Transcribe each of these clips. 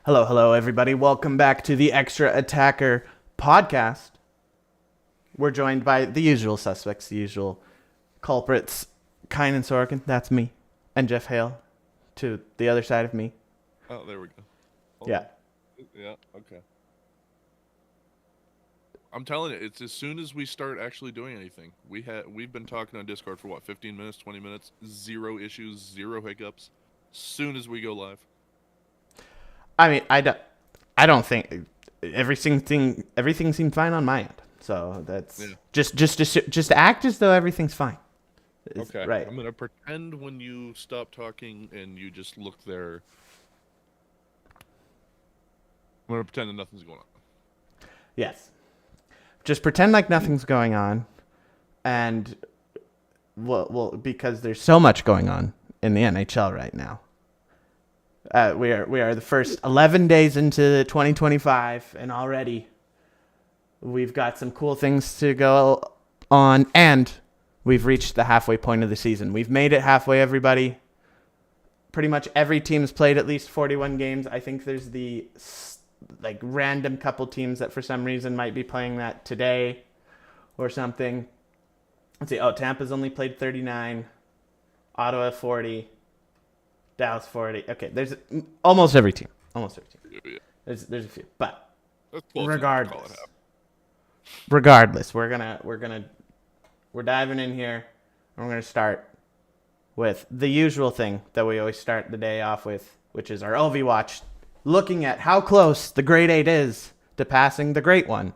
Hello, hello, everybody. Welcome back to the Extra Attacker podcast. We're joined by the usual suspects, the usual culprits. Kynan Sorkin, that's me, and Jeff Hale to the other side of me. Oh, there we go. Hold Yeah. on. Yeah, okay. I'm telling you, it's as soon as we start actually doing anything. We've been talking on Discord for 15 minutes, 20 minutes, zero issues, zero hiccups. Soon as we go live. I mean, I don't think everything seemed fine on my end. So that's just act as though everything's fine. Okay. Right. I'm gonna pretend when you stop talking and you just look there. I'm gonna pretend that nothing's going on. Yes. Just pretend like nothing's going on, and well, because there's so much going on in the NHL right now. We are the first 11 days into 2025, and already we've got some cool things to go on, and we've reached the halfway point of the season. We've made it halfway, everybody. Pretty much every team's played at least 41 games. I think there's the random couple teams that for some reason might be playing that today or something. Let's see. Oh, Tampa's only played 39. Ottawa 40. Dallas 40. Okay, there's almost every team. Almost every team. Yeah. There's a few, but That's close enough to call it half. regardless, we're diving in here, and we're gonna start with the usual thing that we always start the day off with, which is our LV watch, looking at how close the grade 8 is to passing the great one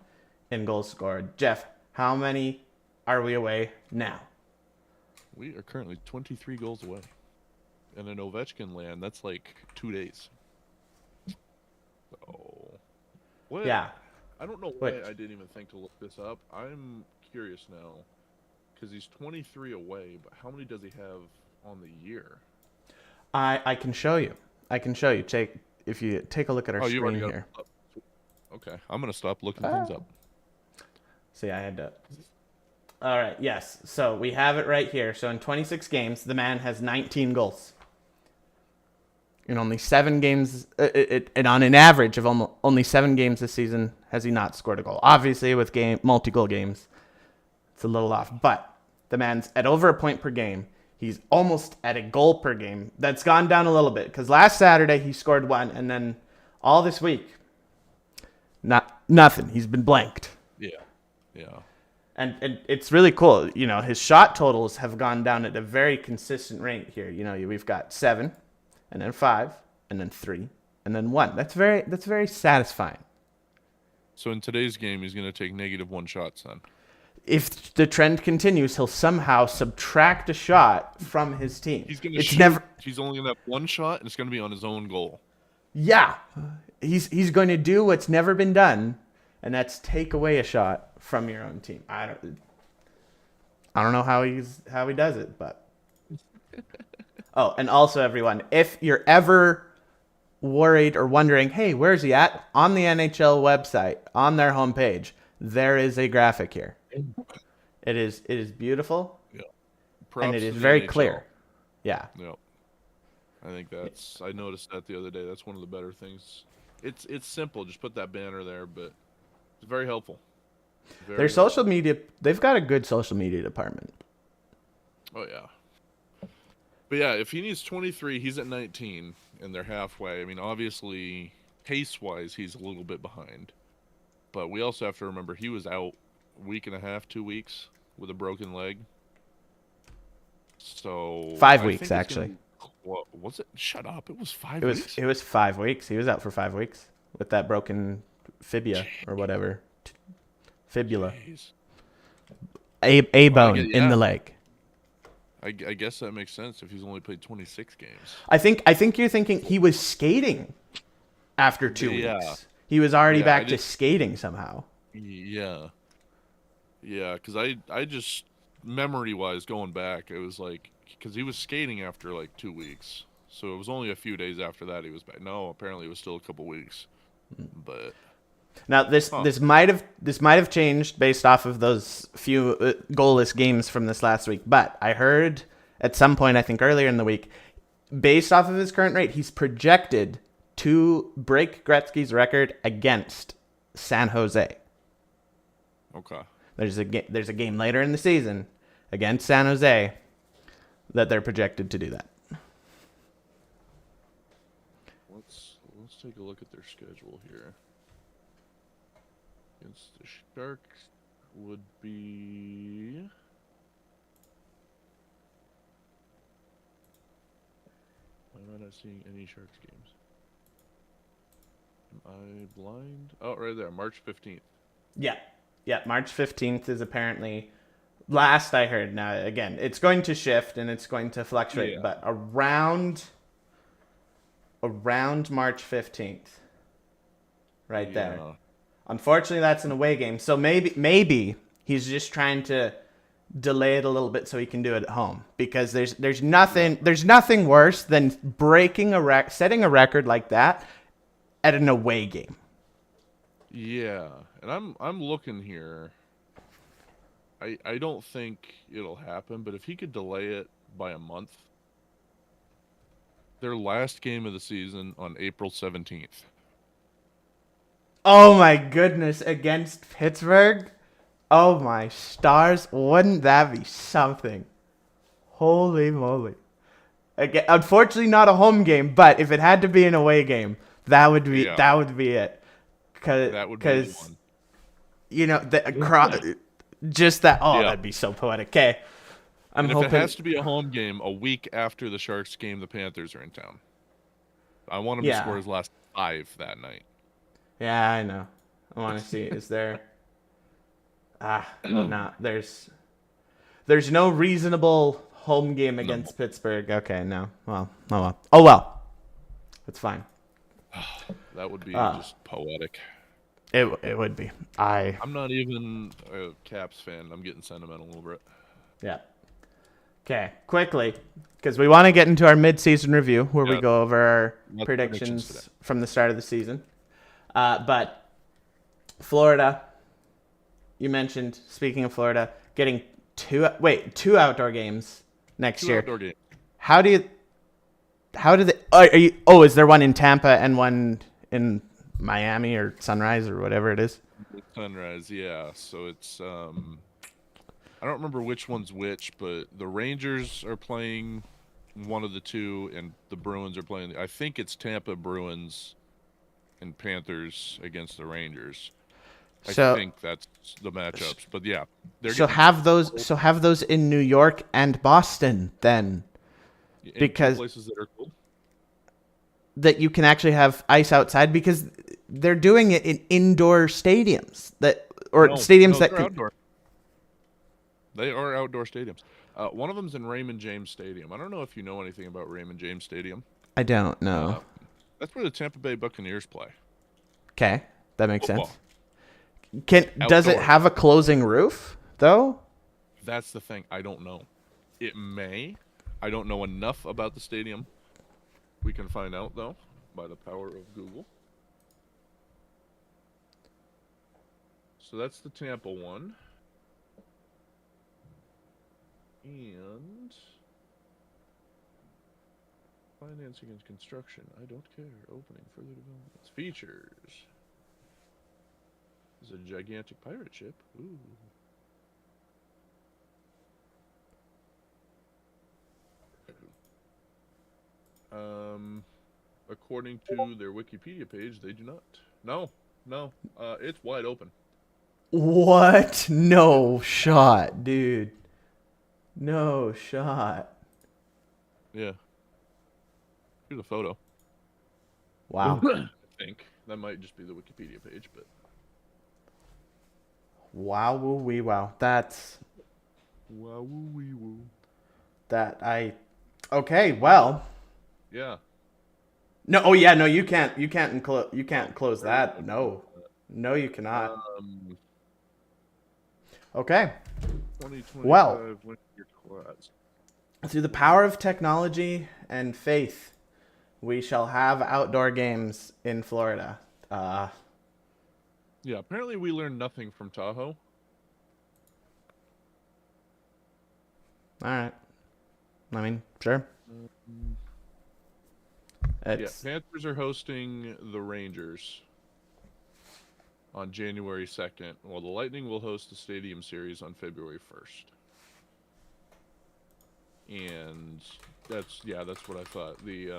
in goals scored. Jeff, how many are we away now? We are currently 23 goals away. And in Ovechkin land, that's like 2 days. So, what? Yeah. I don't know why I didn't even think to look this up. I'm curious now, because he's 23 away, but how many does he have on the year? I can show you. If you take a look at our screen here. Okay, I'm going to stop looking things up. See, I had to... All right, yes. So we have it right here. So in 26 games, the man has 19 goals. In only 7 games, and on an average of only 7 games this season, has he not scored a goal. Obviously, with multi-goal games, it's a little off. But the man's at over a point per game. He's almost at a goal per game. That's gone down a little bit because last Saturday he scored 1, and then all this week, nothing. He's been blanked. Yeah. And it's really cool. You know, his shot totals have gone down at a very consistent rate here. You know, we've got 7, and then 5, and then 3, and then 1. That's very satisfying. So in today's game, he's going to take -1 shots then. If the trend continues, he'll somehow subtract a shot from his team. He's going to shoot. He's only going to have 1 shot, and it's going to be on his own goal. Yeah, he's going to do what's never been done, and that's take away a shot from your own team. I don't know how he does it, but oh, and also everyone, if you're ever worried or wondering, hey, where's he at? On the NHL website, on their homepage, there is a graphic here. It is beautiful. Yeah. And it is very clear. Yeah. Yeah. I think I noticed that the other day. That's one of the better things. It's simple. Just put that banner there, but it's very helpful. Their social media, they've got a good social media department. Oh, yeah. But yeah, if he needs 23, he's at 19, and they're halfway. I mean, obviously, pace-wise, he's a little bit behind. But we also have to remember he was out a week and a half, 2 weeks with a broken leg. So 5 weeks, actually. What was it? Shut up! It was 5 weeks. It was 5 weeks. He was out for 5 weeks with that broken fibula or whatever. Fibula. Jeez. A bone in the leg. I guess that makes sense if he's only played 26 games. I think you're thinking he was skating after 2 weeks. He was already back to skating somehow. Yeah. Yeah, because I just, memory-wise, going back, it was like, because he was skating after like 2 weeks. So it was only a few days after that he was back. No, apparently it was still a couple weeks. But now this might have changed based off of those few goalless games from this last week. But I heard at some point, I think earlier in the week, based off of his current rate, he's projected to break Gretzky's record against San Jose. Okay. There's a game later in the season against San Jose that they're projected to do that. Let's take a look at their schedule here. Against the Sharks would be. Why am I not seeing any Sharks games? Am I blind? Oh, right there, March 15th. Yeah. March 15th is apparently last I heard. Now again, it's going to shift and it's going to fluctuate, but around March 15th. Right there. Unfortunately, that's an away game. So maybe he's just trying to delay it a little bit so he can do it at home, because there's nothing worse than breaking setting a record like that at an away game. Yeah, and I'm looking here. I don't think it'll happen, but if he could delay it by a month, their last game of the season on April 17th. Oh my goodness, against Pittsburgh? Oh my stars, wouldn't that be something? Holy moly. Again, unfortunately not a home game, but if it had to be an away game, that would be it. That would be the one. You know, that'd be so poetic. Okay. I'm hoping if it has to be a home game a week after the Sharks game, the Panthers are in town. I want him to score his last 5 that night. Yeah, I know. I want to see. Is there? No. There's no reasonable home game against Pittsburgh. Okay, no. Well, oh well. It's fine. That would be just poetic. It would be. I'm not even a Caps fan. I'm getting sentimental over it. Yeah. Okay, quickly, because we want to get into our mid-season review where we go over our predictions from the start of the season. But Florida, you mentioned, speaking of Florida, getting two outdoor games next year. Outdoor games. How do they, is there one in Tampa and one in Miami or Sunrise or whatever it is? Sunrise, yeah. So it's, I don't remember which one's which, but the Rangers are playing one of the two and the Bruins are playing, I think it's Tampa Bruins and Panthers against the Rangers. I think that's the matchups, but yeah. Have those in New York and Boston then, because places that are cool. That you can actually have ice outside, because they're doing it in indoor stadiums stadiums that are outdoor. They are outdoor stadiums. One of them's in Raymond James Stadium. I don't know if you know anything about Raymond James Stadium. I don't know. That's where the Tampa Bay Buccaneers play. Okay, that makes sense. Does it have a closing roof, though? That's the thing. I don't know. It may. I don't know enough about the stadium. We can find out, though, by the power of Google. So that's the Tampa one. And financing and construction. I don't care. Opening further developments. Features. There's a gigantic pirate ship. Ooh. According to their Wikipedia page, they do not. No. It's wide open. What? No shot, dude. No shot. Yeah. Here's a photo. Wow. I think that might just be the Wikipedia page, but. Wow, woo wee wow. That's. Wow, woo wee woo. Okay, well. Yeah. No. Oh yeah. No, you can't. You can't close that. No, you cannot. Okay. Well, through the power of technology and faith, we shall have outdoor games in Florida. Yeah. Apparently, we learned nothing from Tahoe. All right. I mean, sure. It's Panthers are hosting the Rangers on January 2nd, while the Lightning will host the Stadium Series on February 1st. And that's what I thought. The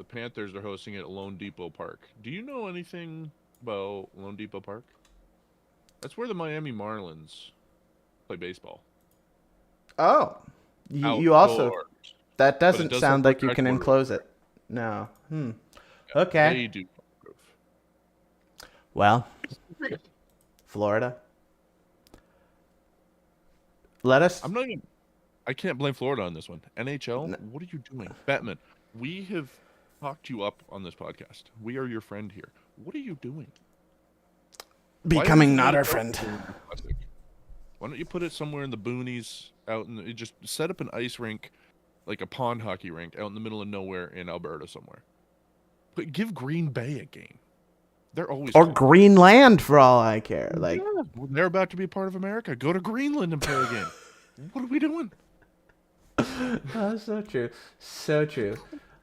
Panthers are hosting it at Lone Depot Park. Do you know anything about Lone Depot Park? That's where the Miami Marlins play baseball. Oh, you also Outdoors. that But it doesn't does sound have like you can waterproof. enclose it. No. They Okay. do. Well, Florida. Let us. I can't blame Florida on this one. NHL, what are you doing? Batman, we have talked you up on this podcast. We are your friend here. What are you doing? Becoming not our friend. Why don't you put it somewhere in the boonies, just set up an ice rink, like a pond hockey rink, out in the middle of nowhere in Alberta somewhere. But give Green Bay a game. They're always Or fun. Greenland, for all I care. Like, yeah, well, they're about to be a part of America. Go to Greenland and play a game. What are we doing? oh, so true. So true.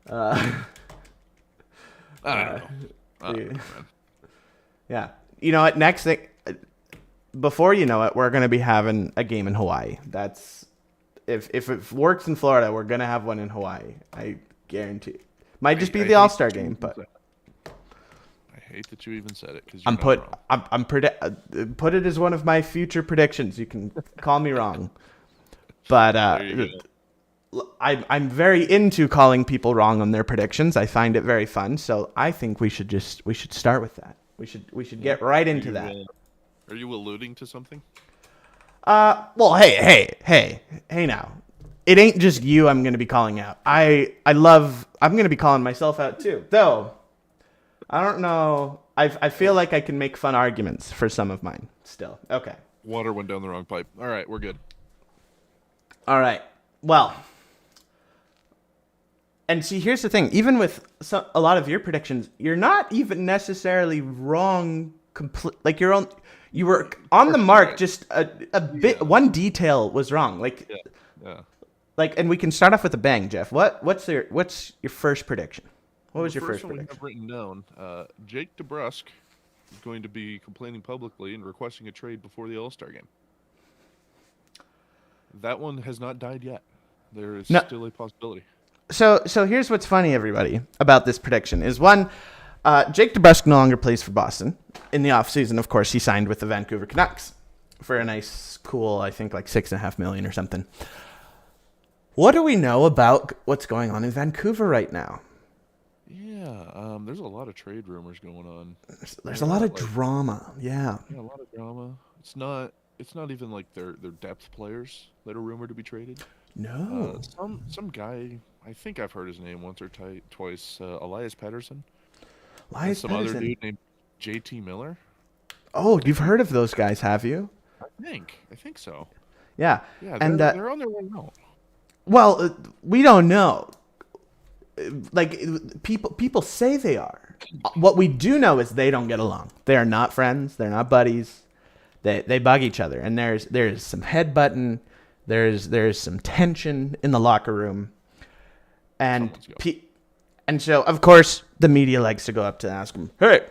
I don't know. Man. Yeah. You know what? Next thing, before you know it, we're going to be having a game in Hawaii. That's if it works in Florida, we're going to have one in Hawaii. I guarantee. Might just be the All-Star game, but I hate that you even said it because put it as one of my future predictions. You can call me wrong, but I'm very into calling people wrong on their predictions. I find it very fun, so I think we should start with that. We should get right into that. Are you alluding to something? Well, hey now. It ain't just you I'm going to be calling out. I'm going to be calling myself out too. Though, I don't know. I feel like I can make fun arguments for some of mine still. Okay. Water went down the wrong pipe. All right, we're good. All right. Well, and see, here's the thing. Even with a lot of your predictions, you're not even necessarily wrong. Like you were on the mark. Just a bit. One detail was wrong. Like, yeah. Like, and we can start off with a bang, Jeff. What's your first prediction? What was your first one prediction? we have written down? Jake DeBrusk is going to be complaining publicly and requesting a trade before the All-Star game. That one has not died yet. There is still a possibility. So here's what's funny, everybody, about this prediction is one, Jake DeBrusk no longer plays for Boston. In the offseason, of course, he signed with the Vancouver Canucks for a nice, cool, I think like $6.5 million or something. What do we know about what's going on in Vancouver right now? Yeah, there's a lot of trade rumors going on. There's a lot of drama. Yeah, a lot of drama. It's not even like their depth players that are rumored to be traded. No. Some guy, I think I've heard his name once or twice, Elias Pettersson. Some other dude named JT Miller. Oh, you've heard of those guys, have you? I think so. Yeah. And they're on their way out. Well, we don't know. Like, people say they are. What we do know is they don't get along. They are not friends. They're not buddies. They bug each other, and there's some headbutting. There's some tension in the locker room, and so of course the media likes to go up to ask them, "Hey,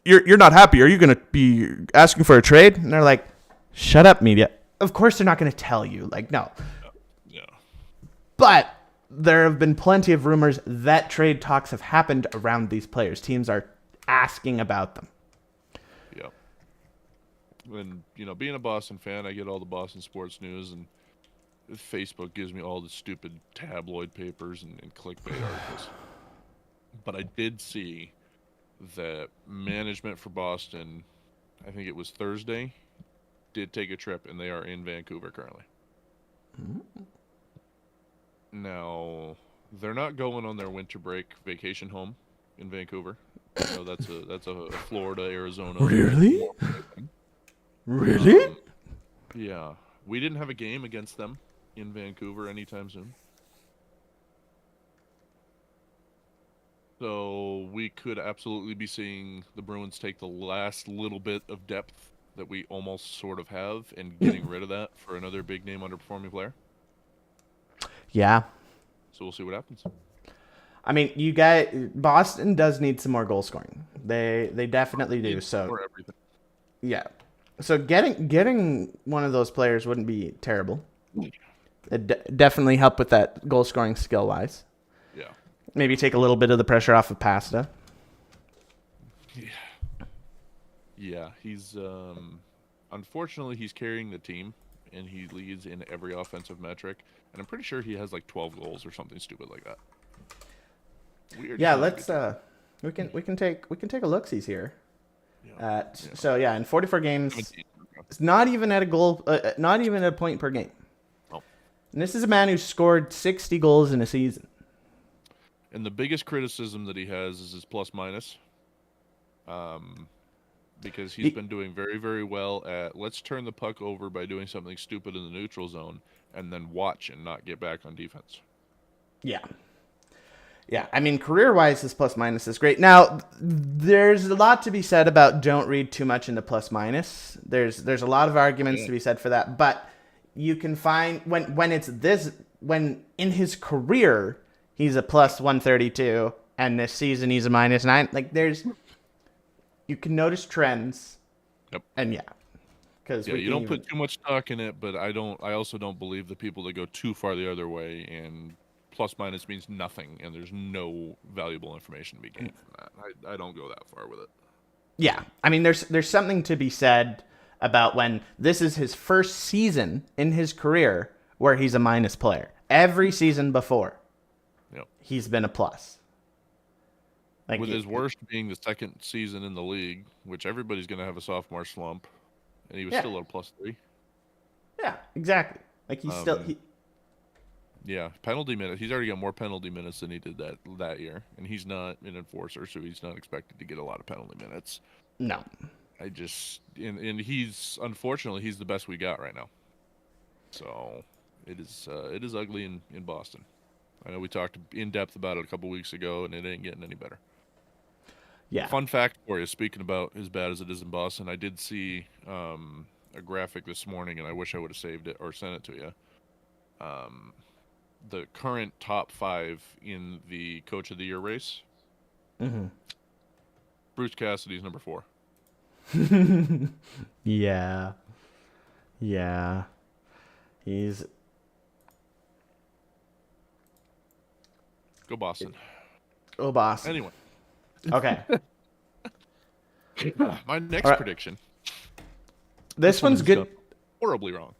you're not happy? Are you going to be asking for a trade?" And they're like, "Shut up, media." Of course they're not going to tell you. Like, no. Yeah. But there have been plenty of rumors that trade talks have happened around these players. Teams are asking about them. Yeah. And, being a Boston fan, I get all the Boston sports news, and Facebook gives me all the stupid tabloid papers and clickbait articles. But I did see that management for Boston, I think it was Thursday, did take a trip, and they are in Vancouver currently. Mm-hmm. Now, they're not going on their winter break vacation home in Vancouver. That's a Florida, Arizona. Really? Really? Yeah. We didn't have a game against them in Vancouver anytime soon. So we could absolutely be seeing the Bruins take the last little bit of depth that we almost sort of have and getting rid of that for another big name underperforming player. Yeah. So we'll see what happens. I mean, Boston does need some more goal scoring. They definitely do. So For everything. yeah. So getting one of those players wouldn't be terrible. It definitely help with that goal scoring skill wise. Yeah. Maybe take a little bit of the pressure off of Pasta. Yeah, he's unfortunately he's carrying the team, and he leads in every offensive metric, and I'm pretty sure he has like 12 goals or something stupid like that. Weird. Yeah, let's we can take a look-sees here. So yeah, in 44 games, 17. it's not even at a goal, not even at a point per game. Oh. And this is a man who scored 60 goals in a season. And the biggest criticism that he has is his plus minus. Because he's been doing very, very well at let's turn the puck over by doing something stupid in the neutral zone and then watch and not get back on defense. Yeah. Yeah, I mean, career-wise, his plus-minus is great. Now, there's a lot to be said about don't read too much into plus-minus. There's a lot of arguments to be said for that, but you can find when in his career he's a plus 132 and this season he's a minus 9. Like you can notice trends. Yep. And because you don't put too much stock in it, but I also don't believe the people that go too far the other way and plus minus means nothing and there's no valuable information to be gained from that. I don't go that far with it. Yeah, I mean, there's something to be said about when this is his first season in his career where he's a minus player. Every season before, he's been a plus. Like with his worst being the second season in the league, which everybody's going to have a sophomore slump, and he was still at a plus 3. Yeah, exactly. Like he's still. Yeah, penalty minutes. He's already got more penalty minutes than he did that year, and he's not an enforcer, so he's not expected to get a lot of penalty minutes. No. And he's unfortunately he's the best we got right now. So it is ugly in Boston. I know we talked in depth about it a couple weeks ago, and it ain't getting any better. Yeah. Fun fact for you, speaking about as bad as it is in Boston, I did see a graphic this morning, and I wish I would have saved it or sent it to you. The current top 5 in the Coach of the Year race. Mm-hmm. Bruce Cassidy's number 4. Yeah. Yeah. He's... Go Boston. Go Boston. Anyway. Okay. My next prediction. This one's good. Horribly wrong.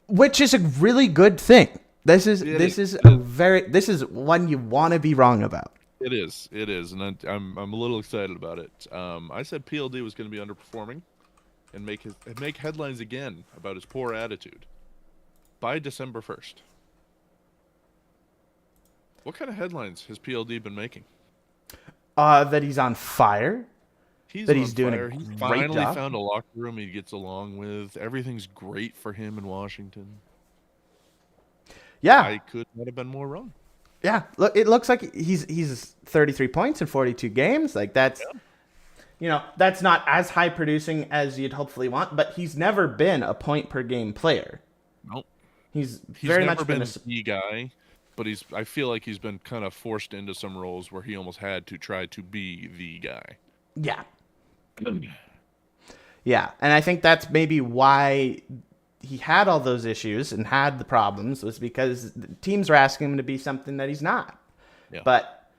Which is a really good thing. This is one you want to be wrong about. It is, and I'm a little excited about it. I said PLD was going to be underperforming, and make headlines again about his poor attitude by December 1st. What kind of headlines has PLD been making? That he's on fire. He's doing fire. a He great finally job. found a locker room he gets along with. Everything's great for him in Washington. Yeah, I could not have been more wrong. Yeah, look, it looks like he's 33 points in 42 games. Like that's that's not as high producing as you'd hopefully want, but he's never been a point per game player. Nope. He's very much never been a guy, but I feel like he's been kind of forced into some roles where he almost had to try to be the guy. Yeah. Yeah, and I think that's maybe why he had all those issues and had the problems, was because the teams were asking him to be something that he's not. Yeah. But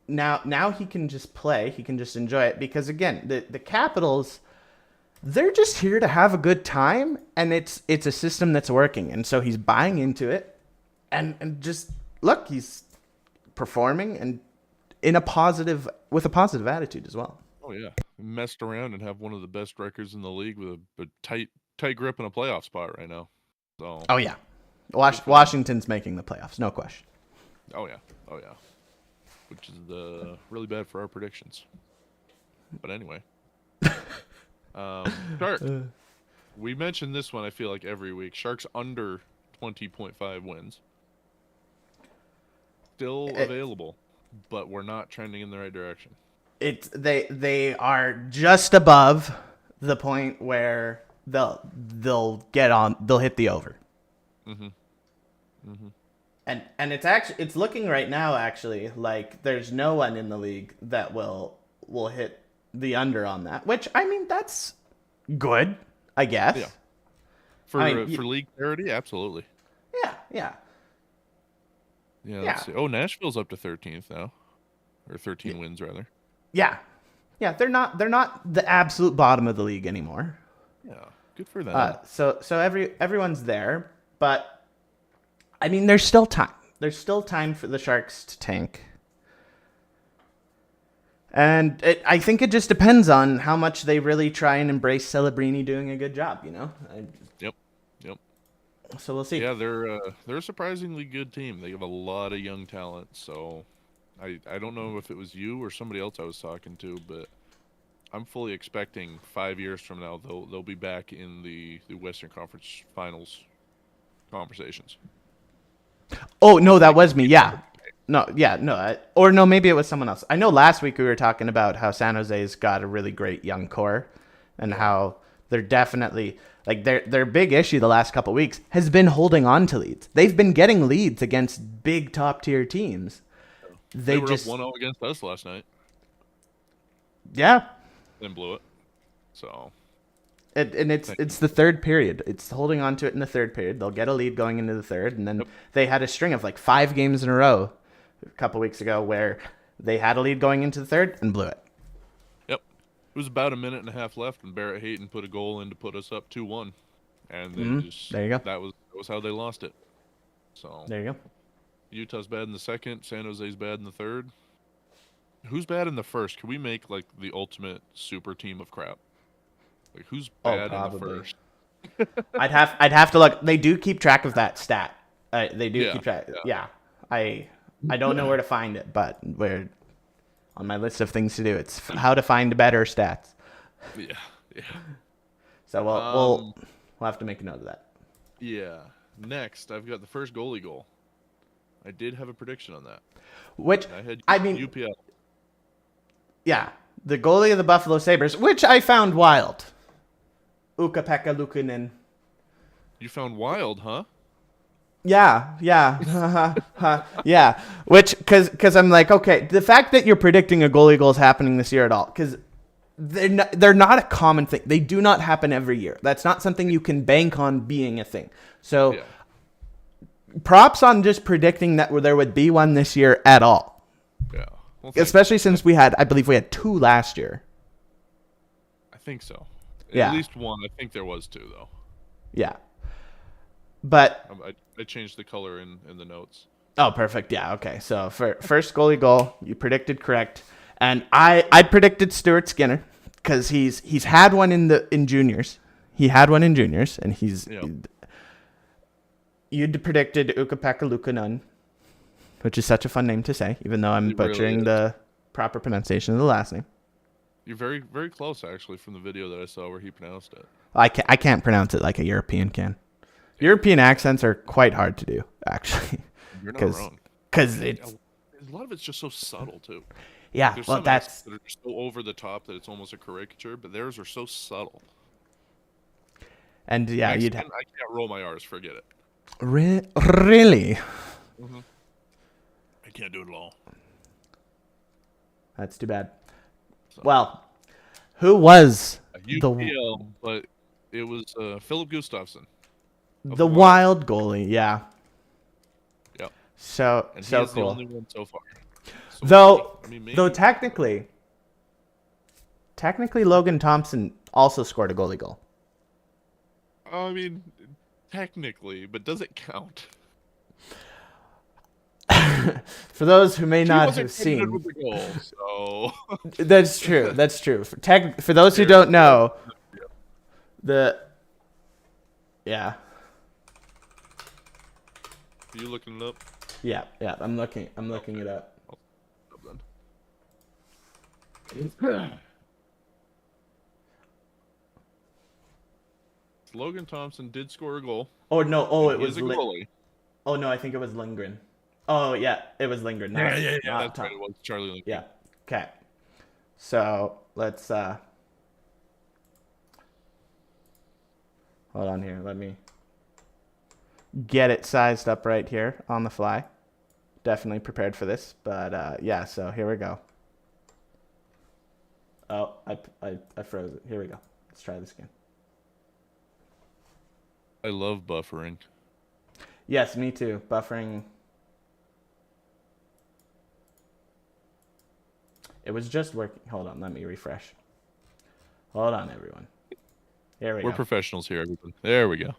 now he can just play. He can just enjoy it because, again, the Capitals, they're just here to have a good time, and it's a system that's working. And so he's buying into it, and just look, he's performing and with a positive attitude as well. Oh yeah, messed around and have one of the best records in the league with a tight grip in a playoff spot right now. So. Oh yeah, Washington's making the playoffs, no question. Oh yeah, which is really bad for our predictions. But anyway, Shark. We mentioned this one. I feel like every week. Sharks under 20.5 wins. Still available, but we're not trending in the right direction. They are just above the point where they'll hit the over. Mm-hmm. Mm-hmm. And it's looking right now actually like there's no one in the league that will hit the under on that. Which I mean that's good, I guess. Yeah. For league parity, absolutely. Yeah, yeah. Yeah. Yeah. Let's see. Oh, Nashville's up to 13th now, or 13 wins rather. Yeah. Yeah, they're not the absolute bottom of the league anymore. Yeah, good for them. So everyone's there, but I mean there's still time. There's still time for the Sharks to tank. And I think it just depends on how much they really try and embrace Celebrini doing a good job, you know? Yep. So we'll see. Yeah, they're a surprisingly good team. They have a lot of young talent, so I don't know if it was you or somebody else I was talking to, but I'm fully expecting 5 years from now they'll be back in the Western Conference Finals conversations. Oh, no, that was me. Yeah. No, yeah, no. Or no, maybe it was someone else. I know last week we were talking about how San Jose's got a really great young core and how they're definitely like their big issue the last couple of weeks has been holding on to leads. They've been getting leads against big top tier teams. They were just up 1-0 against us last night. Yeah. Then blew it. So it's the third period. It's holding on to it in the third period. They'll get a lead going into the third, and then they had a string of like 5 games in a row a couple weeks ago where they had a lead going into the third and blew it. Yep. It was about a minute and a half left, and Barrett Hayton put a goal in to put us up 2-1, and they just there you go. That was how they lost it. So there you go. Utah's bad in the second. San Jose's bad in the third. Who's bad in the first? Can we make like the ultimate super team of crap? Like who's bad in the first? I'd have to look. They do keep track of that stat. They do keep track. Yeah. I don't know where to find it, but we're on my list of things to do. It's how to find better stats. Yeah. So we'll have to make a note of that. Yeah. Next, I've got the first goalie goal. I did have a prediction on that. Which I mean, UPL. Yeah, the goalie of the Buffalo Sabres, which I found wild. Ukko-Pekka Luukkonen. You found wild, huh? Yeah. Yeah. Which, because I'm like, okay, the fact that you're predicting a goalie goal is happening this year at all, because they're not a common thing. They do not happen every year. That's not something you can bank on being a thing. So, props on just predicting that there would be one this year at all. Yeah. Well, especially since I believe we had 2 last year. I think so. Yeah. At least one. I think there was 2, though. Yeah. But I changed the color in the notes. Oh, perfect. Yeah. Okay. So for first goalie goal, you predicted correct, and I predicted Stuart Skinner because he's had one in juniors. He had one in juniors, and you'd predicted Ukko-Pekka Luukkonen, which is such a fun name to say, even though I'm butchering the proper pronunciation of the last name. You're very, very close, actually, from the video that I saw where he pronounced it. I can't pronounce it like a European can. European accents are quite hard to do, actually. You're not wrong. Because a lot of it's just so subtle, too. Yeah, There's well, some that's... that are just so over the top that it's almost a caricature, but theirs are so subtle. And, yeah, I can't roll my R's, forget it. Really? Mm-hmm. I can't do it at all. That's too bad. So, well, who was UPL, but it was Philip Gustafsson. The Wild goalie, yeah. Yep. So and so he's cool. The only one so far. So Though technically Logan Thompson also scored a goalie goal. I mean, technically, but does it count? For those who may not have seen, with the goal, so. That's true. That's true. For those who don't know, yeah. Are you looking it up? Yeah. I'm looking it up. Logan Thompson did score a goal. Oh no! Oh, it was a goalie. Oh no! I think it was Lindgren. Oh yeah, it was Lindgren. Yeah. That's right. It was Charlie Lindgren. Yeah. Okay. So let's hold on here. get it sized up right here on the fly. Definitely prepared for this, but yeah. So here we go. Oh, I froze it. Here we go. Let's try this again. I love buffering. Yes, me too. Buffering. It was just working. Hold on, let me refresh. Hold on, everyone. Here we go. We're professionals here, everybody. There we go.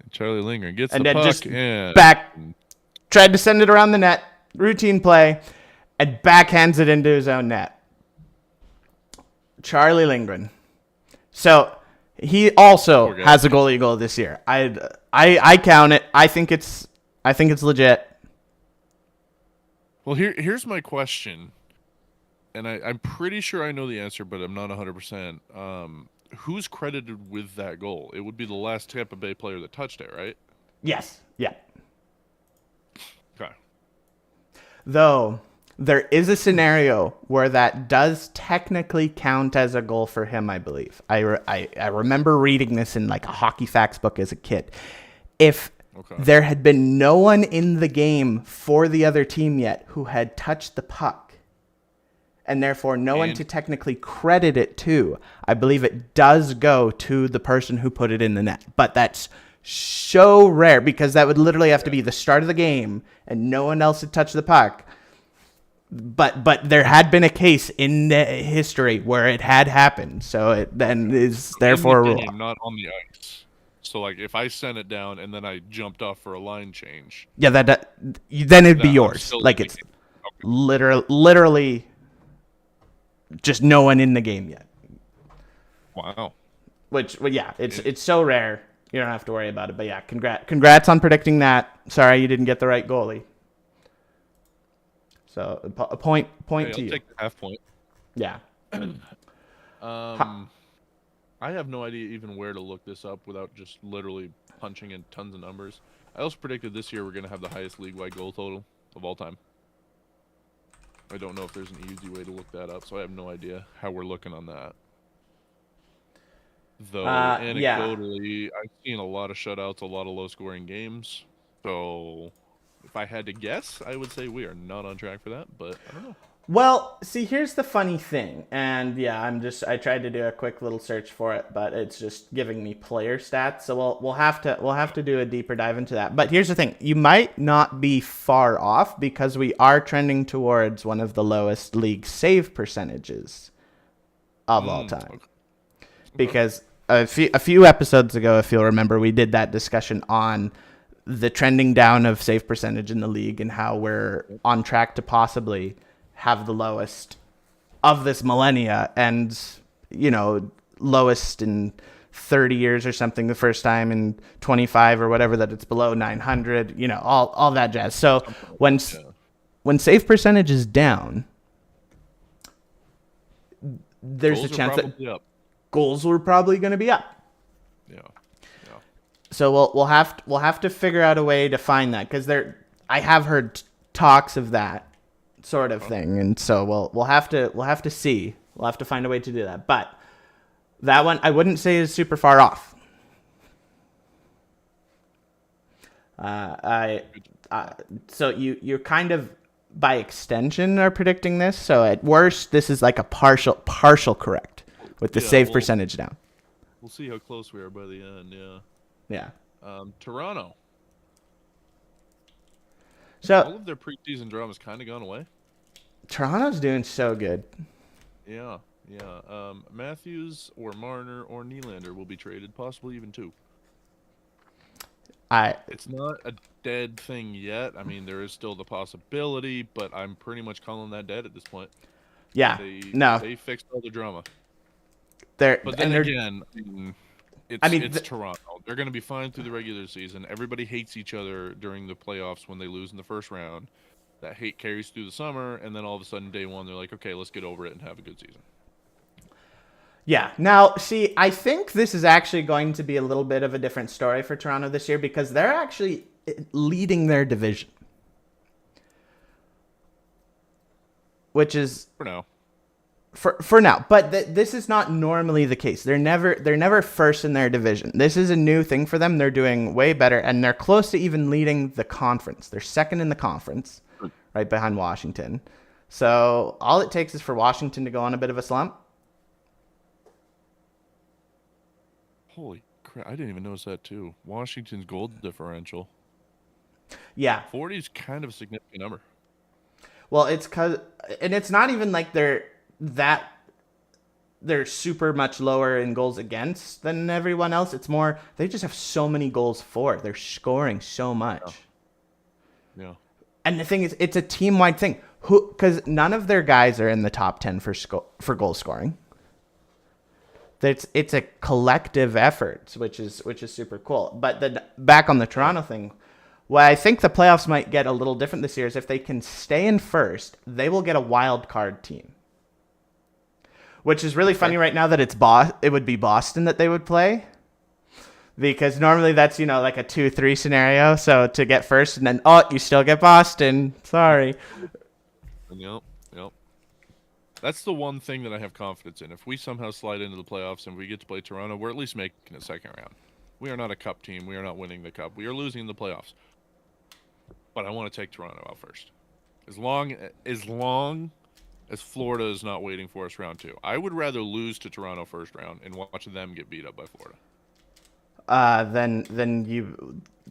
And Charlie Lindgren gets And the then puck just and back, tried to send it around the net. Routine play, and backhands it into his own net. Charlie Lindgren. So he also has a goalie goal this year. I count it. I think it's legit. Well, here's my question, and I'm pretty sure I know the answer, but I'm not 100%. Who's credited with that goal? It would be the last Tampa Bay player that touched it, right? Yes. Yeah. Okay. Though there is a scenario where that does technically count as a goal for him, I believe. I remember reading this in like a hockey facts book as a kid. If there had been no one in the game for the other team yet who had touched the puck, and therefore no one to technically credit it to, I believe it does go to the person who put it in the net. But that's so rare because that would literally have to be the start of the game and no one else had touched the puck. But there had been a case in the history where it had happened, so it then is therefore a rule. Not on the ice. So like if I sent it down and then I jumped off for a line change. Yeah, then it'd be yours. Like it's literally just no one in the game yet. Wow. Well, yeah, it's so rare. You don't have to worry about it. But yeah, congrats on predicting that. Sorry you didn't get the right goalie. So a point to you. I'll take the half point. Yeah. I have no idea even where to look this up without just literally punching in tons of numbers. I also predicted this year we're going to have the highest league-wide goal total of all time. I don't know if there's an easy way to look that up, so I have no idea how we're looking on that. Though, anecdotally, I've seen a lot of shutouts, a lot of low-scoring games. So, if I had to guess, I would say we are not on track for that, but I don't know. Well, see, here's the funny thing, and yeah, I tried to do a quick little search for it, but it's just giving me player stats. So we'll have to do a deeper dive into that. But here's the thing: you might not be far off because we are trending towards one of the lowest league save percentages of all time. Okay. Because a few episodes ago, if you'll remember, we did that discussion on the trending down of save percentage in the league and how we're on track to possibly have the lowest of this millennia and, lowest in 30 years or something, the first time in 25 or whatever that it's below 900, all that jazz. So when save percentage is down, there's a chance that goals were probably going to be up. Yeah. So we'll have to figure out a way to find that because I have heard talks of that sort of thing, and so we'll have to see. We'll have to find a way to do that. But that one I wouldn't say is super far off. So you're kind of by extension are predicting this. So at worst, this is like a partial correct with the save percentage down. We'll see how close we are by the end. Yeah. Toronto. So all of their preseason drama's kind of gone away. Toronto's doing so good. Yeah. Matthews or Marner or Nylander will be traded, possibly even two. It's not a dead thing yet. I mean, there is still the possibility, but I'm pretty much calling that dead at this point. Yeah. They fixed all the drama. It's Toronto. They're going to be fine through the regular season. Everybody hates each other during the playoffs when they lose in the first round. That hate carries through the summer, and then all of a sudden, day one, they're like, okay, let's get over it and have a good season. Yeah. Now, see, I think this is actually going to be a little bit of a different story for Toronto this year because they're actually leading their division. Which is... For now. For now, but this is not normally the case. They're never first in their division. This is a new thing for them. They're doing way better, and they're close to even leading the conference. They're second in the conference, right behind Washington. So all it takes is for Washington to go on a bit of a slump. Holy crap! I didn't even notice that too. Washington's goal differential. Yeah, 40 is kind of a significant number. well, and it's not even like they're super much lower in goals against than everyone else. It's more they just have so many goals for. They're scoring so much. Yeah. And the thing is, it's a team-wide thing. Because none of their guys are in the top 10 for goal scoring. It's a collective effort, which is super cool. But back on the Toronto thing, what I think the playoffs might get a little different this year is if they can stay in first, they will get a wild card team. Which is really funny right now that it would be Boston that they would play. Because normally that's, like a 2-3 scenario. So to get first and then, you still get Boston. Sorry. Yep. That's the one thing that I have confidence in. If we somehow slide into the playoffs and we get to play Toronto, we're at least making a second round. We are not a cup team. We are not winning the cup. We are losing the playoffs. But I want to take Toronto out first. As long as Florida is not waiting for us round 2. I would rather lose to Toronto first round and watch them get beat up by Florida.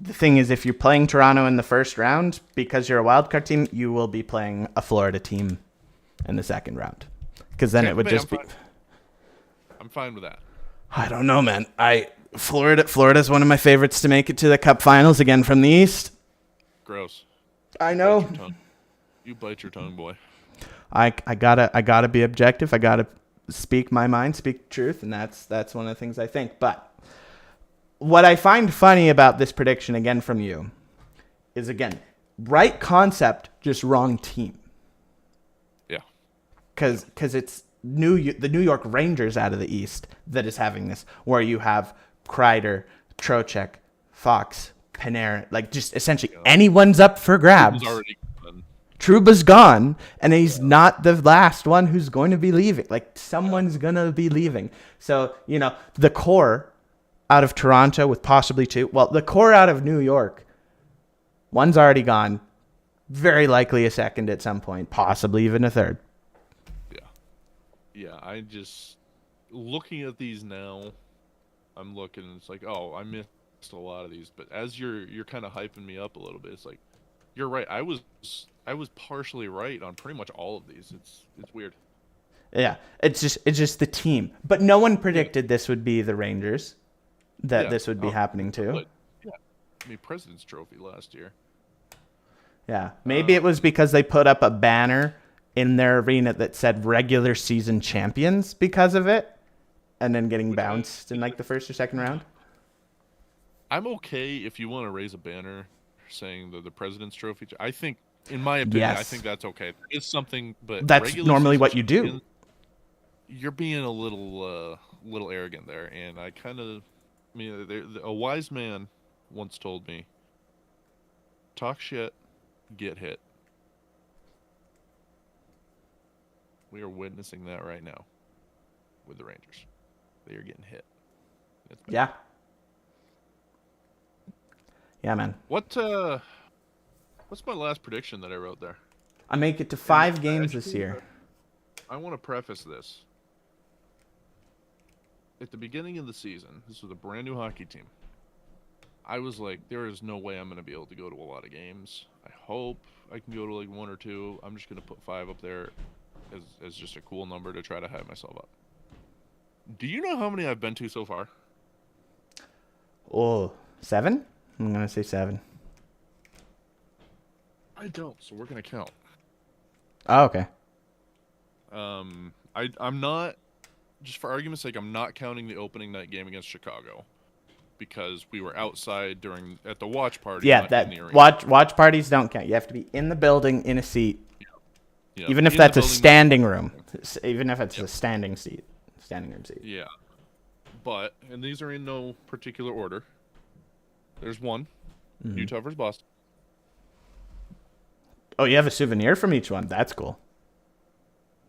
The thing is, if you're playing Toronto in the first round, because you're a wild card team, you will be playing a Florida team in the second round. Because then it would just be. I'm fine with that. I don't know, man. Florida's one of my favorites to make it to the Cup Finals again from the East. Gross. I know. You bite your tongue, boy. I gotta be objective. I gotta speak my mind, speak truth, and that's one of the things I think. But what I find funny about this prediction again from you is, again, right concept, just wrong team. Yeah. Because it's the New York Rangers out of the East that is having this, where you have Kreider, Trocheck, Fox, Panarin, like just essentially anyone's up for grabs. Trouba's gone, and he's not the last one who's going to be leaving. Like, someone's going to be leaving. So, the core out of Toronto with possibly 2. Well, the core out of New York, one's already gone. Very likely a second at some point, possibly even a third. Yeah, I just, looking at these now, I'm looking, and it's like, I missed a lot of these. But as you're kind of hyping me up a little bit, it's like, you're right. I was partially right on pretty much all of these. It's weird. Yeah, it's just the team. But no one predicted this would be the Rangers, that this would be happening too. But, President's Trophy last year. Yeah, maybe it was because they put up a banner in their arena that said regular season champions because of it, and then getting bounced in like the first or second round. I'm okay if you want to raise a banner saying the President's Trophy. I think, in my opinion, I think that's okay. It's something, but that's normally what you do. You're being a little arrogant there, and a wise man once told me, talk shit, get hit. We are witnessing that right now with the Rangers. They are getting hit. Yeah. Yeah, man. What's my last prediction that I wrote there? I make it to 5 games this year. I want to preface this. At the beginning of the season, this was a brand new hockey team. I was like, there is no way I'm going to be able to go to a lot of games. I hope I can go to like 1 or 2. I'm just going to put 5 up there as just a cool number to try to hype myself up. Do you know how many I've been to so far? 7? I'm going to say 7. I don't, so we're going to count. Oh, okay. I'm not, just for argument's sake, I'm not counting the opening night game against Chicago because we were outside at the watch party. Yeah, that watch parties don't count. You have to be in the building in a seat. Yeah, even if that's a standing room. Even if it's a standing room seat. Yeah. And these are in no particular order. There's one, Utah versus Boston. Oh, you have a souvenir from each one. That's cool.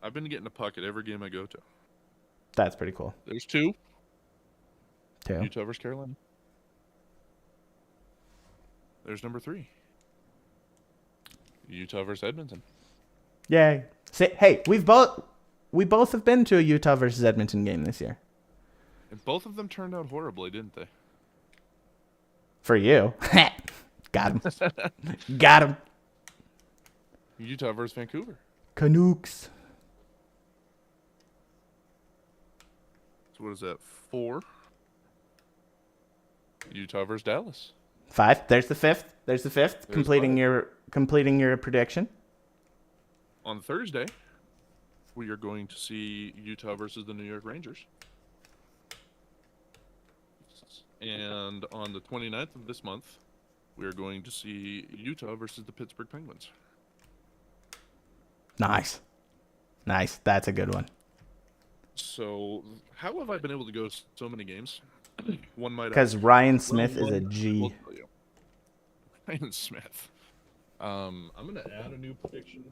I've been getting a puck at every game I go to. That's pretty cool. There's 2. 2. Utah versus Carolina. There's number 3. Utah versus Edmonton. Yay. Hey, we both have been to a Utah versus Edmonton game this year. And both of them turned out horribly, didn't they? For you. Got him. Got him. Utah versus Vancouver. Canucks. So what is that? 4. Utah versus Dallas. 5. There's the 5th. There's the 5th. Completing your prediction. On Thursday, we are going to see Utah versus the New York Rangers. And on the 29th of this month, we are going to see Utah versus the Pittsburgh Penguins. Nice. That's a good one. So, how have I been able to go to so many games? One might because Ryan Smith is a G. Ryan Smith. I'm gonna add a new prediction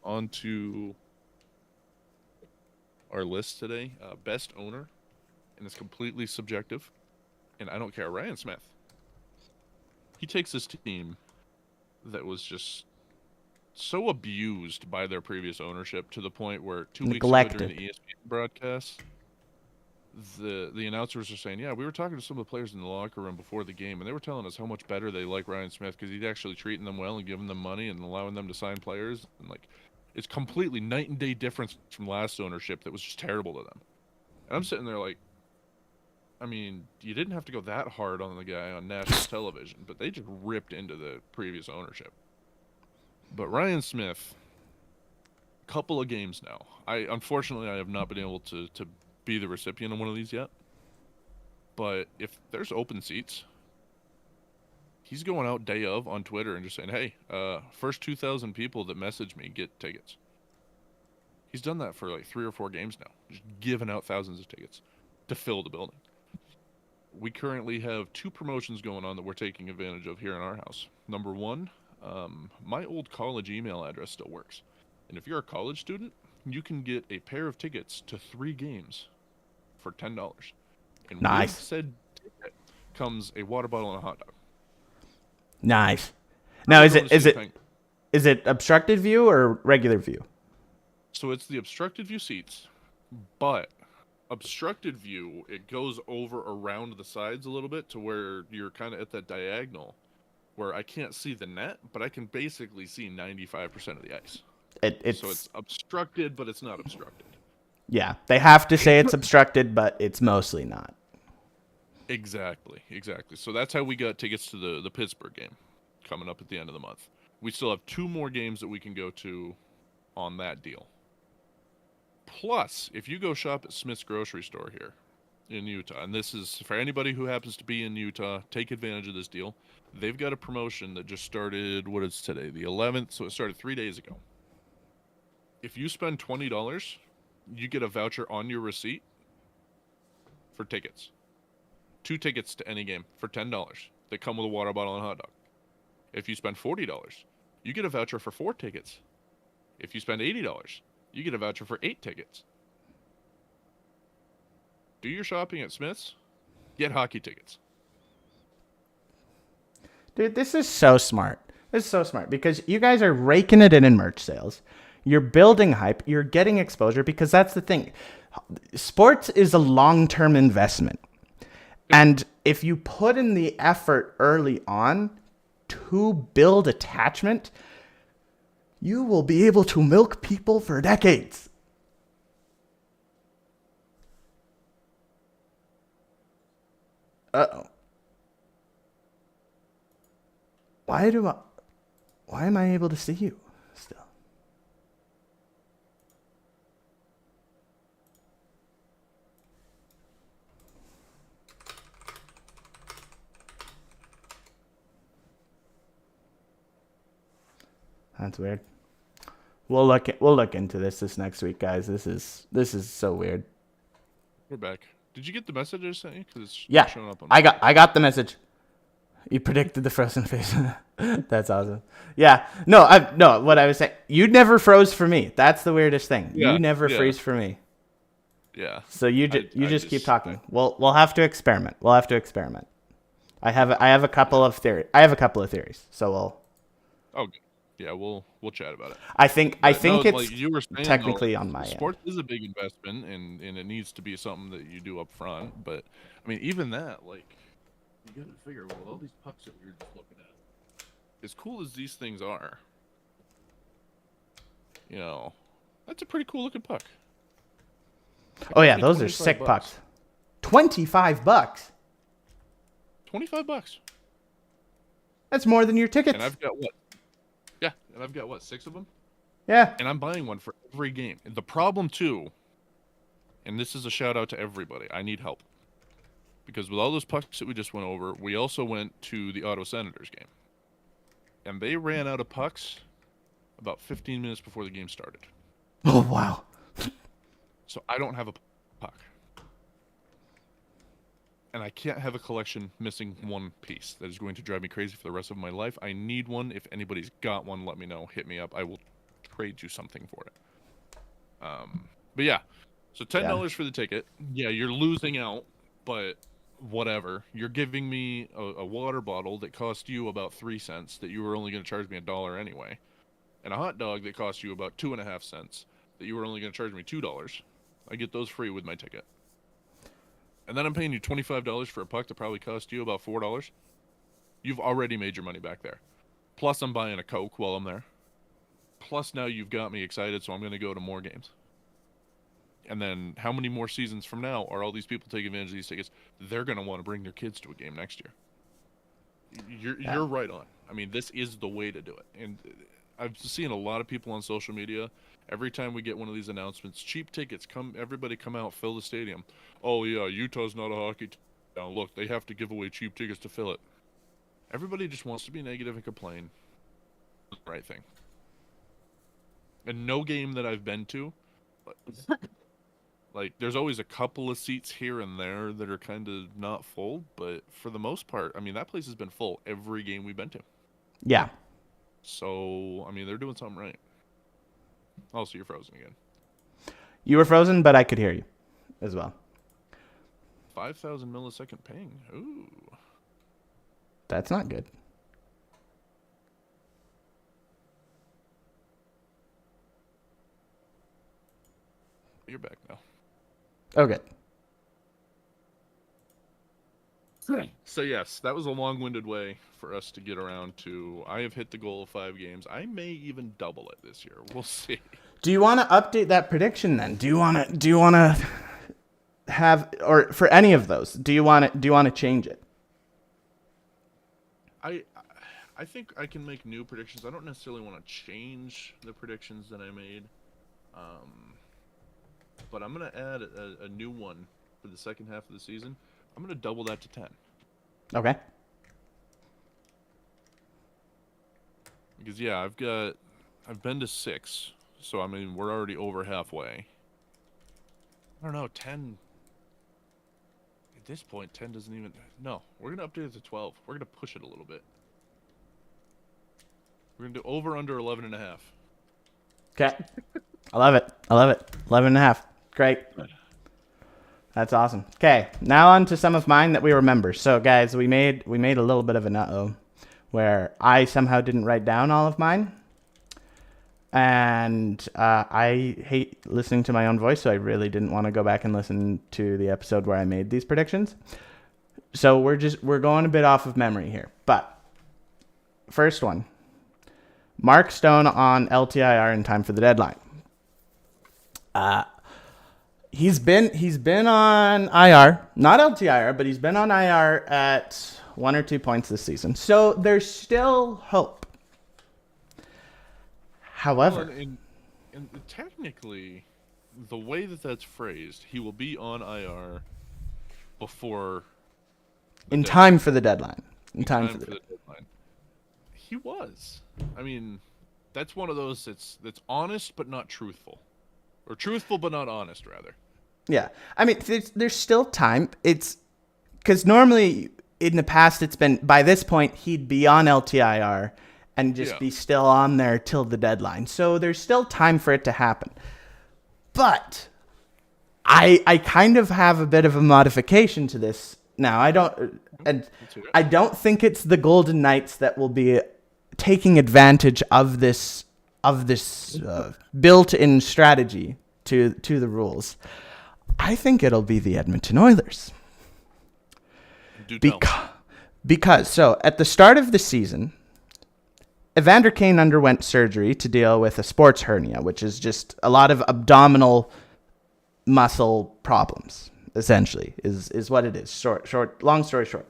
onto our list today. Best owner, and it's completely subjective, and I don't care. Ryan Smith. He takes this team that was just so abused by their previous ownership to the point where 2 weeks ago during the ESPN broadcast, the announcers are saying, yeah, we were talking to some of the players in the locker room before the game, and they were telling us how much better they like Ryan Smith because he's actually treating them well and giving them money and allowing them to sign players. And like, it's completely night and day difference from last ownership that was just terrible to them. And I'm sitting there like, I mean, you didn't have to go that hard on the guy on national television, but they just ripped into the previous ownership. But Ryan Smith, a couple of games now. Unfortunately, I have not been able to be the recipient of one of these yet. But if there's open seats, he's going out day of on Twitter and just saying, hey, first 2,000 people that message me get tickets. He's done that for like 3 or 4 games now, just giving out thousands of tickets to fill the building. We currently have 2 promotions going on that we're taking advantage of here in our house. Number 1, my old college email address still works. And if you're a college student, you can get a pair of tickets to 3 games for $10. And nice. With said ticket comes a water bottle and a hot dog. Nice. Now, is it obstructed view or regular view? So it's the obstructed view seats, but obstructed view, it goes over around the sides a little bit to where you're kind of at that diagonal where I can't see the net, but I can basically see 95% of the ice. So it's obstructed, but it's not obstructed. Yeah, they have to say it's obstructed, but it's mostly not. Exactly. So that's how we got tickets to the Pittsburgh game coming up at the end of the month. We still have 2 more games that we can go to on that deal. Plus, if you go shop at Smith's grocery store here in Utah, and this is for anybody who happens to be in Utah, take advantage of this deal. They've got a promotion that just started, what is today, the 11th, so it started 3 days ago. If you spend $20, you get a voucher on your receipt for tickets. 2 tickets to any game for $10 that come with a water bottle and a hot dog. If you spend $40, you get a voucher for 4 tickets. If you spend $80, you get a voucher for 8 tickets. Do your shopping at Smith's, get hockey tickets. Dude, this is so smart. This is so smart because you guys are raking it in merch sales. You're building hype. You're getting exposure because that's the thing. Sports is a long-term investment. And if you put in the effort early on to build attachment, you will be able to milk people for decades. Uh-oh. Why am I able to see you still? That's weird. We'll look into this next week, guys. This is so weird. We're back. Did you get the message I sent you? 'Cause it's yeah, showing up on I got the message. You predicted the frozen face. That's awesome. Yeah. No, what I was saying, you never froze for me. That's the weirdest thing. Yeah, You never yeah. freeze for me. Yeah. So you just keep talking. We'll have to experiment. I have a couple of theories. So we'll. Oh, good. Yeah, we'll chat about it. I think No, it's like you were saying, technically though, on my sports is a big investment, and it needs to be something that you do up front. But I mean, even that, like, you got to figure, well, all these pucks that we were just looking at, as cool as these things are, that's a pretty cool looking puck. Oh yeah, those are sick pucks. $25. $25. That's more than your tickets. And I've got what? Yeah, and I've got what, 6 of them? Yeah. And I'm buying one for every game. And the problem too, and this is a shout out to everybody, I need help. Because with all those pucks that we just went over, we also went to the Ottawa Senators game. And they ran out of pucks about 15 minutes before the game started. Oh, wow. So I don't have a puck. And I can't have a collection missing one piece. That is going to drive me crazy for the rest of my life. I need one. If anybody's got one, let me know. Hit me up. I will trade you something for it. But yeah. So $10 for the ticket. Yeah, you're losing out, but whatever. You're giving me a water bottle that cost you about 3 cents that you were only going to charge me $1 anyway. And a hot dog that cost you about 2.5 cents that you were only going to charge me $2. I get those free with my ticket. And then I'm paying you $25 for a puck that probably cost you about $4. You've already made your money back there. Plus, I'm buying a Coke while I'm there. Plus, now you've got me excited, so I'm going to go to more games. And then how many more seasons from now are all these people taking advantage of these tickets? They're going to want to bring their kids to a game next year. You're right on. I mean, this is the way to do it. And I've seen a lot of people on social media. Every time we get one of these announcements, cheap tickets, everybody come out, fill the stadium. Oh yeah, Utah's not a hockey town. Look, they have to give away cheap tickets to fill it. Everybody just wants to be negative and complain. Right thing. And no game that I've been to, like, there's always a couple of seats here and there that are kind of not full, but for the most part, I mean, that place has been full every game we've been to. Yeah. So, I mean, they're doing something right. Oh, so you're frozen again. You were frozen, but I could hear you as well. 5,000 millisecond ping. Ooh. That's not good. You're back now. Oh, good. So yes, that was a long-winded way for us to get around to. I have hit the goal of 5 games. I may even double it this year. We'll see. Do you want to update that prediction then? Do you want to have, or for any of those? Do you want to change it? I think I can make new predictions. I don't necessarily want to change the predictions that I made, but I'm gonna add a new one for the second half of the season. I'm gonna double that to 10. Okay. Because yeah, I've been to 6, so I mean we're already over halfway. I don't know, 10. At this point, 10 doesn't even. No, we're gonna update it to 12. We're gonna push it a little bit. We're gonna do over under 11.5. Okay. I love it. 11.5. Great. That's awesome. Okay, now on to some of mine that we remember. So guys, we made a little bit of an uh-oh where I somehow didn't write down all of mine. And I hate listening to my own voice, so I really didn't want to go back and listen to the episode where I made these predictions. So we're going a bit off of memory here. But first one. Mark Stone on LTIR in time for the deadline. He's been on IR, not LTIR, but he's been on IR at 1 or 2 points this season. So there's still hope. However, and technically, the way that that's phrased, he will be on IR before time for the deadline. In time for the deadline. He was. I mean, that's one of those that's honest but not truthful. Or truthful but not honest, rather. Yeah. I mean, there's still time. It's because normally in the past, it's been, by this point, he'd be on LTIR and just be still on there till the deadline. So there's still time for it to happen. But I kind of have a bit of a modification to this now. I don't think it's the Golden Knights that will be taking advantage of this built-in strategy to the rules. I think it'll be the Edmonton Oilers. Because so at the start of the season, Evander Kane underwent surgery to deal with a sports hernia, which is just a lot of abdominal muscle problems, essentially, is what it is. Long story short.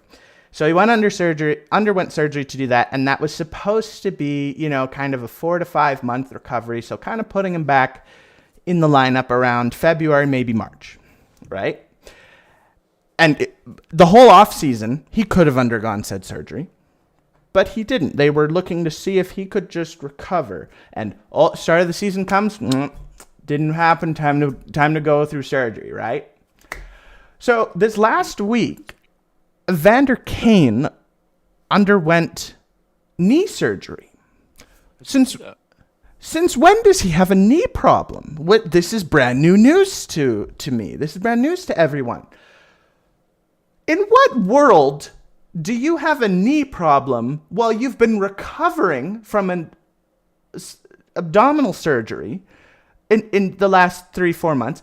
So he underwent surgery to do that, and that was supposed to be, kind of a 4 to 5 month recovery, so kind of putting him back in the lineup around February, maybe March, right? And the whole offseason, he could have undergone said surgery, but he didn't. They were looking to see if he could just recover. And start of the season comes, didn't happen, time to go through surgery, right? So this last week, Evander Kane underwent knee surgery. Since when does he have a knee problem? This is brand new news to me. This is brand news to everyone. In what world do you have a knee problem while you've been recovering from an abdominal surgery in the last 3-4 months?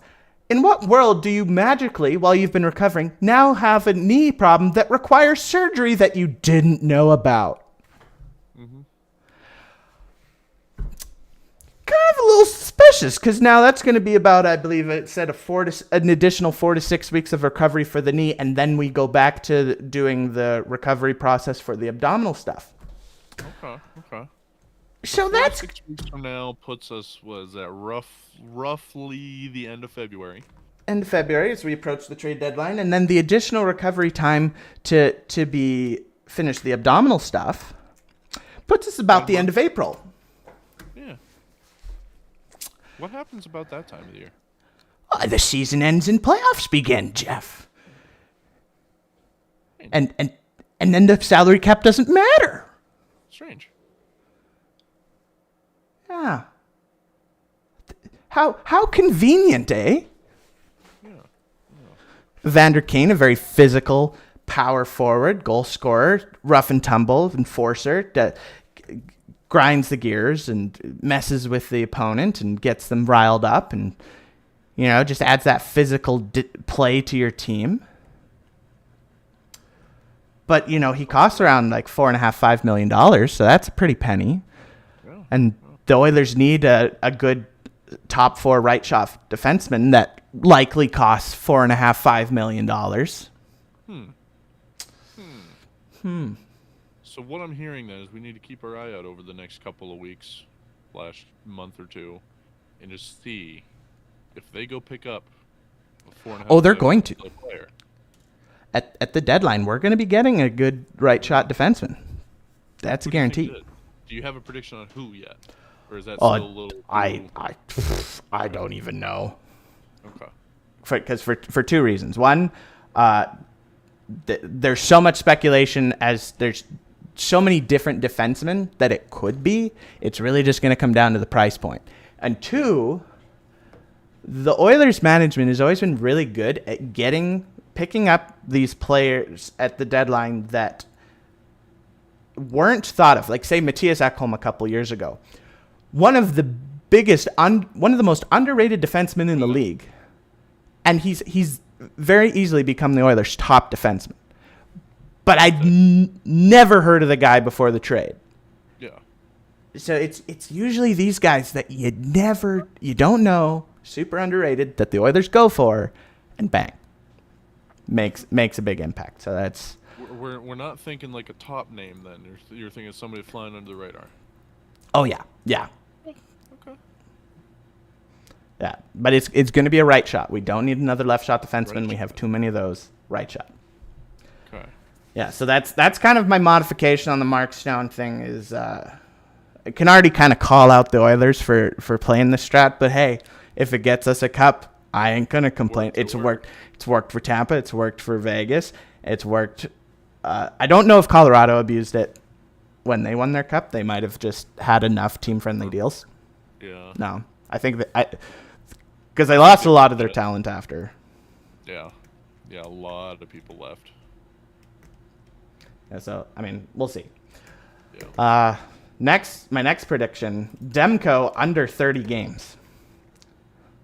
In what world do you magically, while you've been recovering, now have a knee problem that requires surgery that you didn't know about? Mm-hmm. Kind of a little suspicious, because now that's going to be about, I believe it said, an additional 4 to 6 weeks of recovery for the knee, and then we go back to doing the recovery process for the abdominal stuff. Okay. So that's 6 weeks from now puts us, roughly the end of February. End of February as we approach the trade deadline, and then the additional recovery time to be finish the abdominal stuff puts us about the end of April. Yeah. What happens about that time of the year? The season ends and playoffs begin, Jeff. And then the salary cap doesn't matter. Strange. Yeah. How convenient, eh? Yeah. Evander Kane, a very physical power forward, goal scorer, rough and tumble, enforcer, that grinds the gears and messes with the opponent and gets them riled up and, just adds that physical play to your team. But, he costs around like $4.5 million, so that's a pretty penny. Yeah. And the Oilers need a good top 4 right shot defenseman that likely costs $4.5 million. So what I'm hearing then is we need to keep our eye out over the next couple of weeks, month or two, and just see if they go pick up a $4.5 Oh, they're going to. Player. At the deadline, we're going to be getting a good right shot defenseman. That's a guarantee. Do you have a prediction on who yet? Or is that still a little... I don't even know. Okay. Because for 2 reasons. One, there's so much speculation as there's so many different defensemen that it could be. It's really just going to come down to the price point. And 2, the Oilers management has always been really good at picking up these players at the deadline that weren't thought of. Like, say, Matthias Ekholm a couple years ago. One of the most underrated defensemen in the league. And he's very easily become the Oilers' top defenseman. But I'd never heard of the guy before the trade. Yeah. So it's usually these guys that you don't know, super underrated, that the Oilers go for, and bang, makes a big impact. So that's... We're not thinking like a top name then. You're thinking somebody flying under the radar. Oh, yeah. Okay. Yeah, but it's going to be a right shot. We don't need another left shot defenseman. We have too many of those. Right shot. Okay. Yeah, so that's kind of my modification on the Mark Stone thing is I can already kind of call out the Oilers for playing the strat, but hey, if it gets us a cup, I ain't going to complain. It's worked for Tampa. It's worked for Vegas. It's worked I don't know if Colorado abused it when they won their cup. They might have just had enough team-friendly deals. Yeah. No, I think that because they lost a lot of their talent after. Yeah. Yeah, a lot of people left. Yeah, so, I mean, we'll see. Yeah. My next prediction, Demko under 30 games.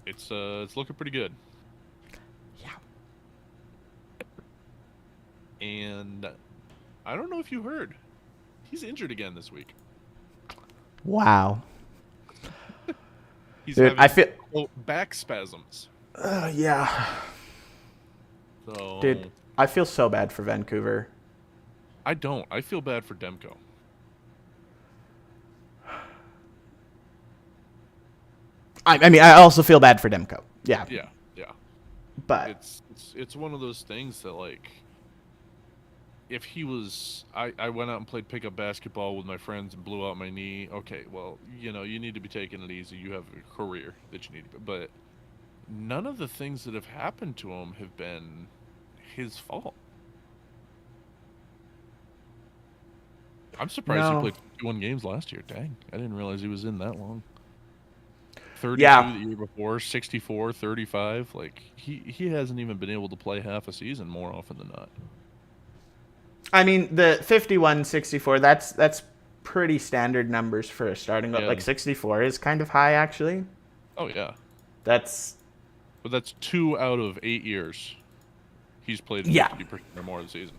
It's looking pretty good. Yeah. And I don't know if you heard. He's injured again this week. Wow. He's Dude, having back spasms. Yeah. So, dude, I feel so bad for Vancouver. I don't. I feel bad for Demko. I mean, I also feel bad for Demko. Yeah. Yeah, yeah. But it's one of those things that, like, if he was, I went out and played pickup basketball with my friends and blew out my knee. Okay, well, you need to be taking it easy. You have a career that you need to, but none of the things that have happened to him have been his fault. I'm surprised he played 51 games last year. Dang, I didn't realize he was in that long. 32 the year before, 64, 35. Like, he hasn't even been able to play half a season more often than not. I mean, the 51, 64, that's pretty standard numbers for a starting. Yeah. Like 64 is kind of high, actually. Oh, yeah. But that's 2 out of 8 years he's played 50% or more of the season.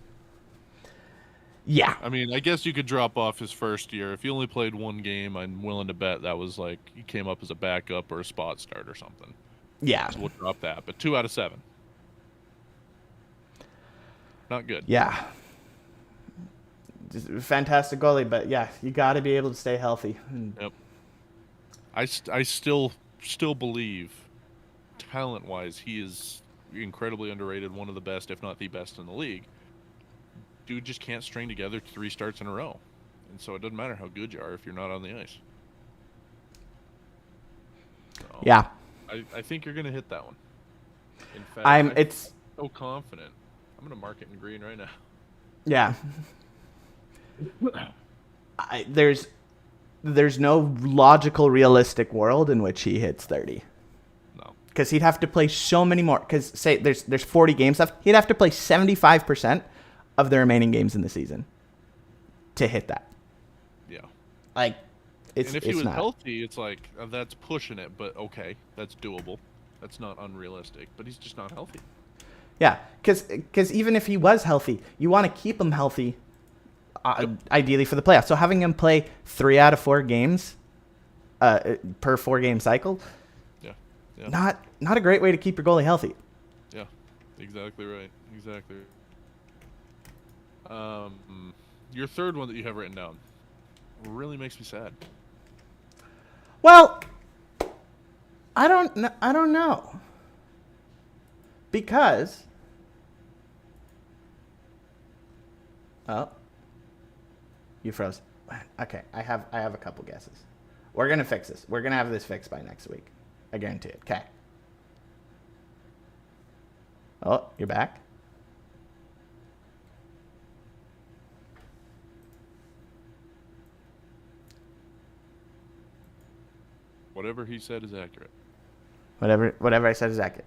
Yeah. I mean, I guess you could drop off his first year. If he only played 1 game, I'm willing to bet that was like he came up as a backup or a spot start or something. Yeah. So we'll drop that. But 2 out of 7. Not good. Yeah. Fantastic goalie, but yeah, you got to be able to stay healthy. Yep. I still believe, talent-wise, he is incredibly underrated, one of the best, if not the best in the league. Dude just can't string together 3 starts in a row. And so it doesn't matter how good you are if you're not on the ice. So yeah. I think you're going to hit that one. In fact, I'm so confident. I'm going to mark it in green right now. Yeah. There's no logical, realistic world in which he hits 30. No. Because he'd have to play so many more. Because, say, there's 40 games left. He'd have to play 75% of the remaining games in the season to hit that. Yeah. Like, and if he was healthy, it's like, that's pushing it, but okay, that's doable. That's not unrealistic, but he's just not healthy. Yeah, because even if he was healthy, you want to keep him healthy, ideally for the playoffs. So having him play 3 out of 4 games per 4-game cycle, not a great way to keep your goalie healthy. Yeah, exactly right. Exactly. Your third one that you have written down really makes me sad. Well, I don't know. Because you froze. Okay, I have a couple guesses. We're gonna fix this. We're gonna have this fixed by next week. I guarantee it. Okay. Oh, you're back? Whatever he said is accurate. Whatever I said is accurate.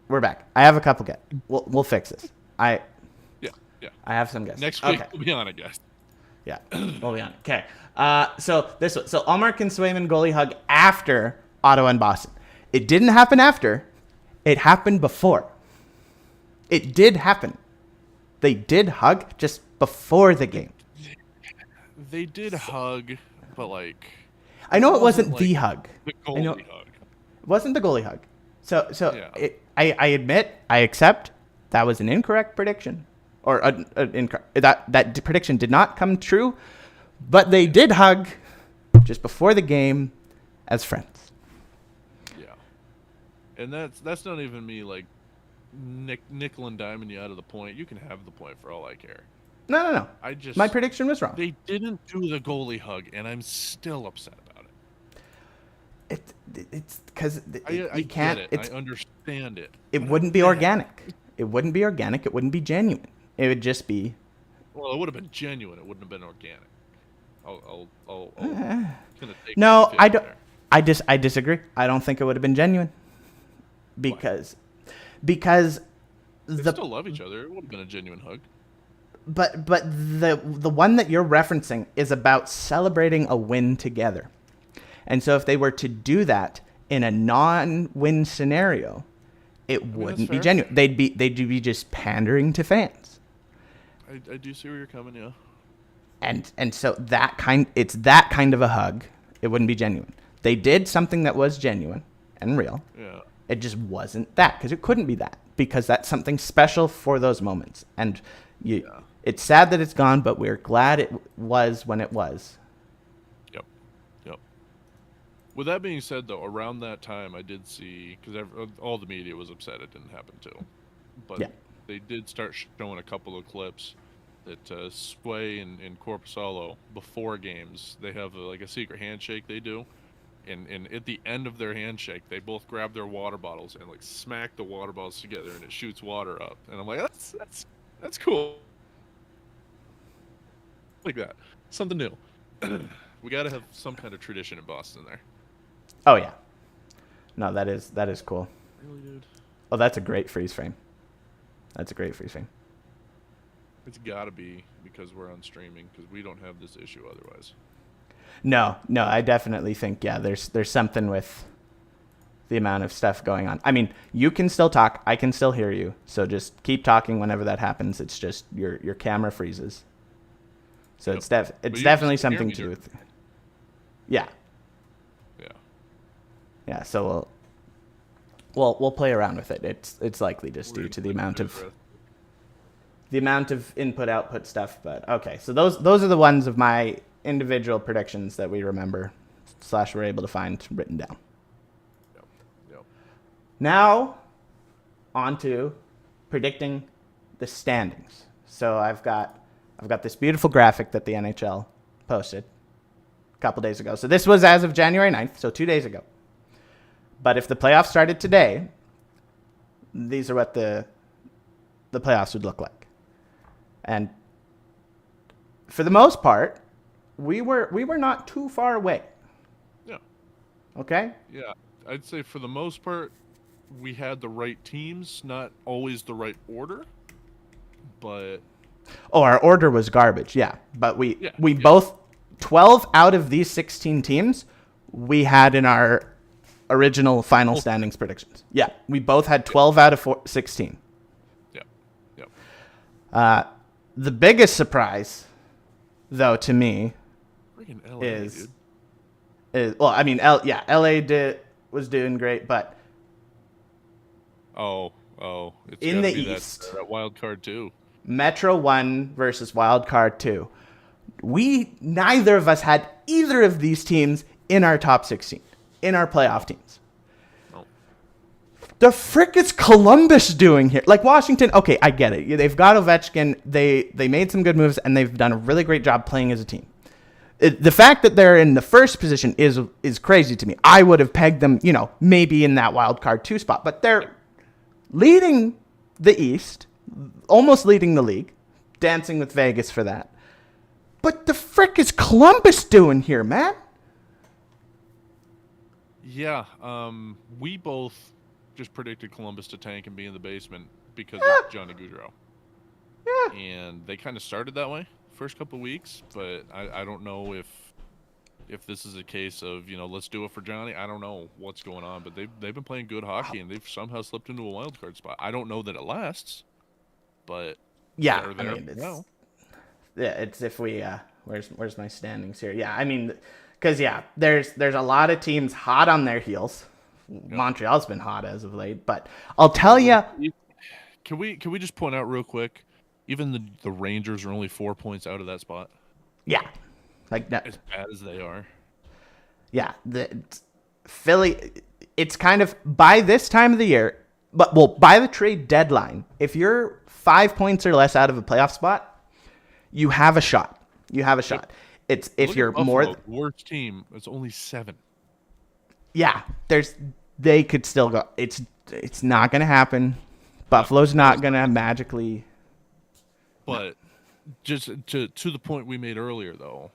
We're back. I have a couple guesses. We'll fix this. Yeah. I have some guesses. Next week we'll be on it, guys. Yeah, we'll be on it. Okay. So this one. So Allmark and Swayman goalie hug after Ottawa and Boston. It didn't happen after. It happened before. It did happen. They did hug just before the game. They did hug, but like. I know it wasn't the hug. The goalie hug. It wasn't the goalie hug. So yeah. I admit, I accept that was an incorrect prediction, or that prediction did not come true, but they did hug just before the game as friends. Yeah, and that's not even me like nickel and diming you out of the point. You can have the point for all I care. No. My prediction was wrong. They didn't do the goalie hug, and I'm still upset about it. It's because you I can't. get it. I understand it. It wouldn't be organic. It wouldn't be organic. It wouldn't be genuine. It would just be. Well, it would have been genuine. It wouldn't have been organic. I'll gonna take No, 50-50 I don't. there. I disagree. I don't think it would have been genuine. Because They still love each other. It would have been a genuine hug. But the one that you're referencing is about celebrating a win together. And so if they were to do that in a non-win scenario, it wouldn't be fair. genuine. They'd be just pandering to fans. I do see where you're coming, yeah. And so it's that kind of a hug. It wouldn't be genuine. They did something that was genuine and real. Yeah. It just wasn't that, because it couldn't be that, because that's something special for those moments. And it's sad that it's gone, but we're glad it was when it was. Yep. With that being said, though, around that time, I did see, because all the media was upset it didn't happen too, but they did start showing a couple of clips that Sway and Corpusalo, before games, they have like a secret handshake they do. And at the end of their handshake, they both grab their water bottles and like smack the water bottles together, and it shoots water up. And I'm like, that's cool. Like that, something new. We got to have some kind of tradition in Boston there. Oh yeah, no, that is cool. Really, dude? Oh, that's a great freeze frame. It's got to be because we're on streaming, because we don't have this issue otherwise. No, I definitely think there's something with the amount of stuff going on. I mean, you can still talk, I can still hear you, so just keep talking whenever that happens. It's just your camera freezes. So it's definitely something to do with. Yeah. So we'll play around with it. It's likely just due to the amount of input output stuff. But okay, so those are the ones of my individual predictions that we remember / were able to find written down. Yep. Now, on to predicting the standings. So I've got this beautiful graphic that the NHL posted a couple days ago. So this was as of January 9th, so 2 days ago. But if the playoffs started today, these are what the playoffs would look like. And for the most part, we were not too far away. Yeah. Okay? Yeah. I'd say for the most part, we had the right teams, not always the right order, but... Oh, our order was garbage, yeah. But we both, 12 out of these 16 teams, we had in our original final standings predictions. Yeah, we both had 12 out of 16. Yeah. The biggest surprise, though, to me, LA, is well, I mean, LA was doing great, but it's in the be East, that wild card too. Metro 1 versus Wild Card 2. Neither of us had either of these teams in our top 16, in our playoff teams. Oh. The frick is Columbus doing here? Like Washington, okay, I get it. They've got Ovechkin. They made some good moves, and they've done a really great job playing as a team. The fact that they're in the first position is crazy to me. I would have pegged them, maybe in that Wild Card 2 spot, but they're leading the East, almost leading the league, dancing with Vegas for that. But the frick is Columbus doing here, man? Yeah, we both just predicted Columbus to tank and be in the basement because of Johnny Gaudreau. Yeah. And they kind of started that way first couple of weeks, but I don't know if this is a case of, let's do it for Johnny. I don't know what's going on, but they've been playing good hockey, and they've somehow slipped into a wild card spot. I don't know that it lasts, but yeah, they're I mean, there. It's if we where's my standings here? Yeah, I mean, because there's a lot of teams hot on their heels. Yep. Montreal's been hot as of late, but I'll tell you. Can we just point out real quick? Even the Rangers are only 4 points out of that spot. Yeah, like that. As bad as they are. Yeah, Philly. It's kind of by this time of the year, by the trade deadline, if you're 5 points or less out of a playoff spot, you have a shot. It's if you're Buffalo, worst team. It's only 7. Yeah, they could still go. It's not going to happen, Buffalo's not going to magically. But just to the point we made earlier, though,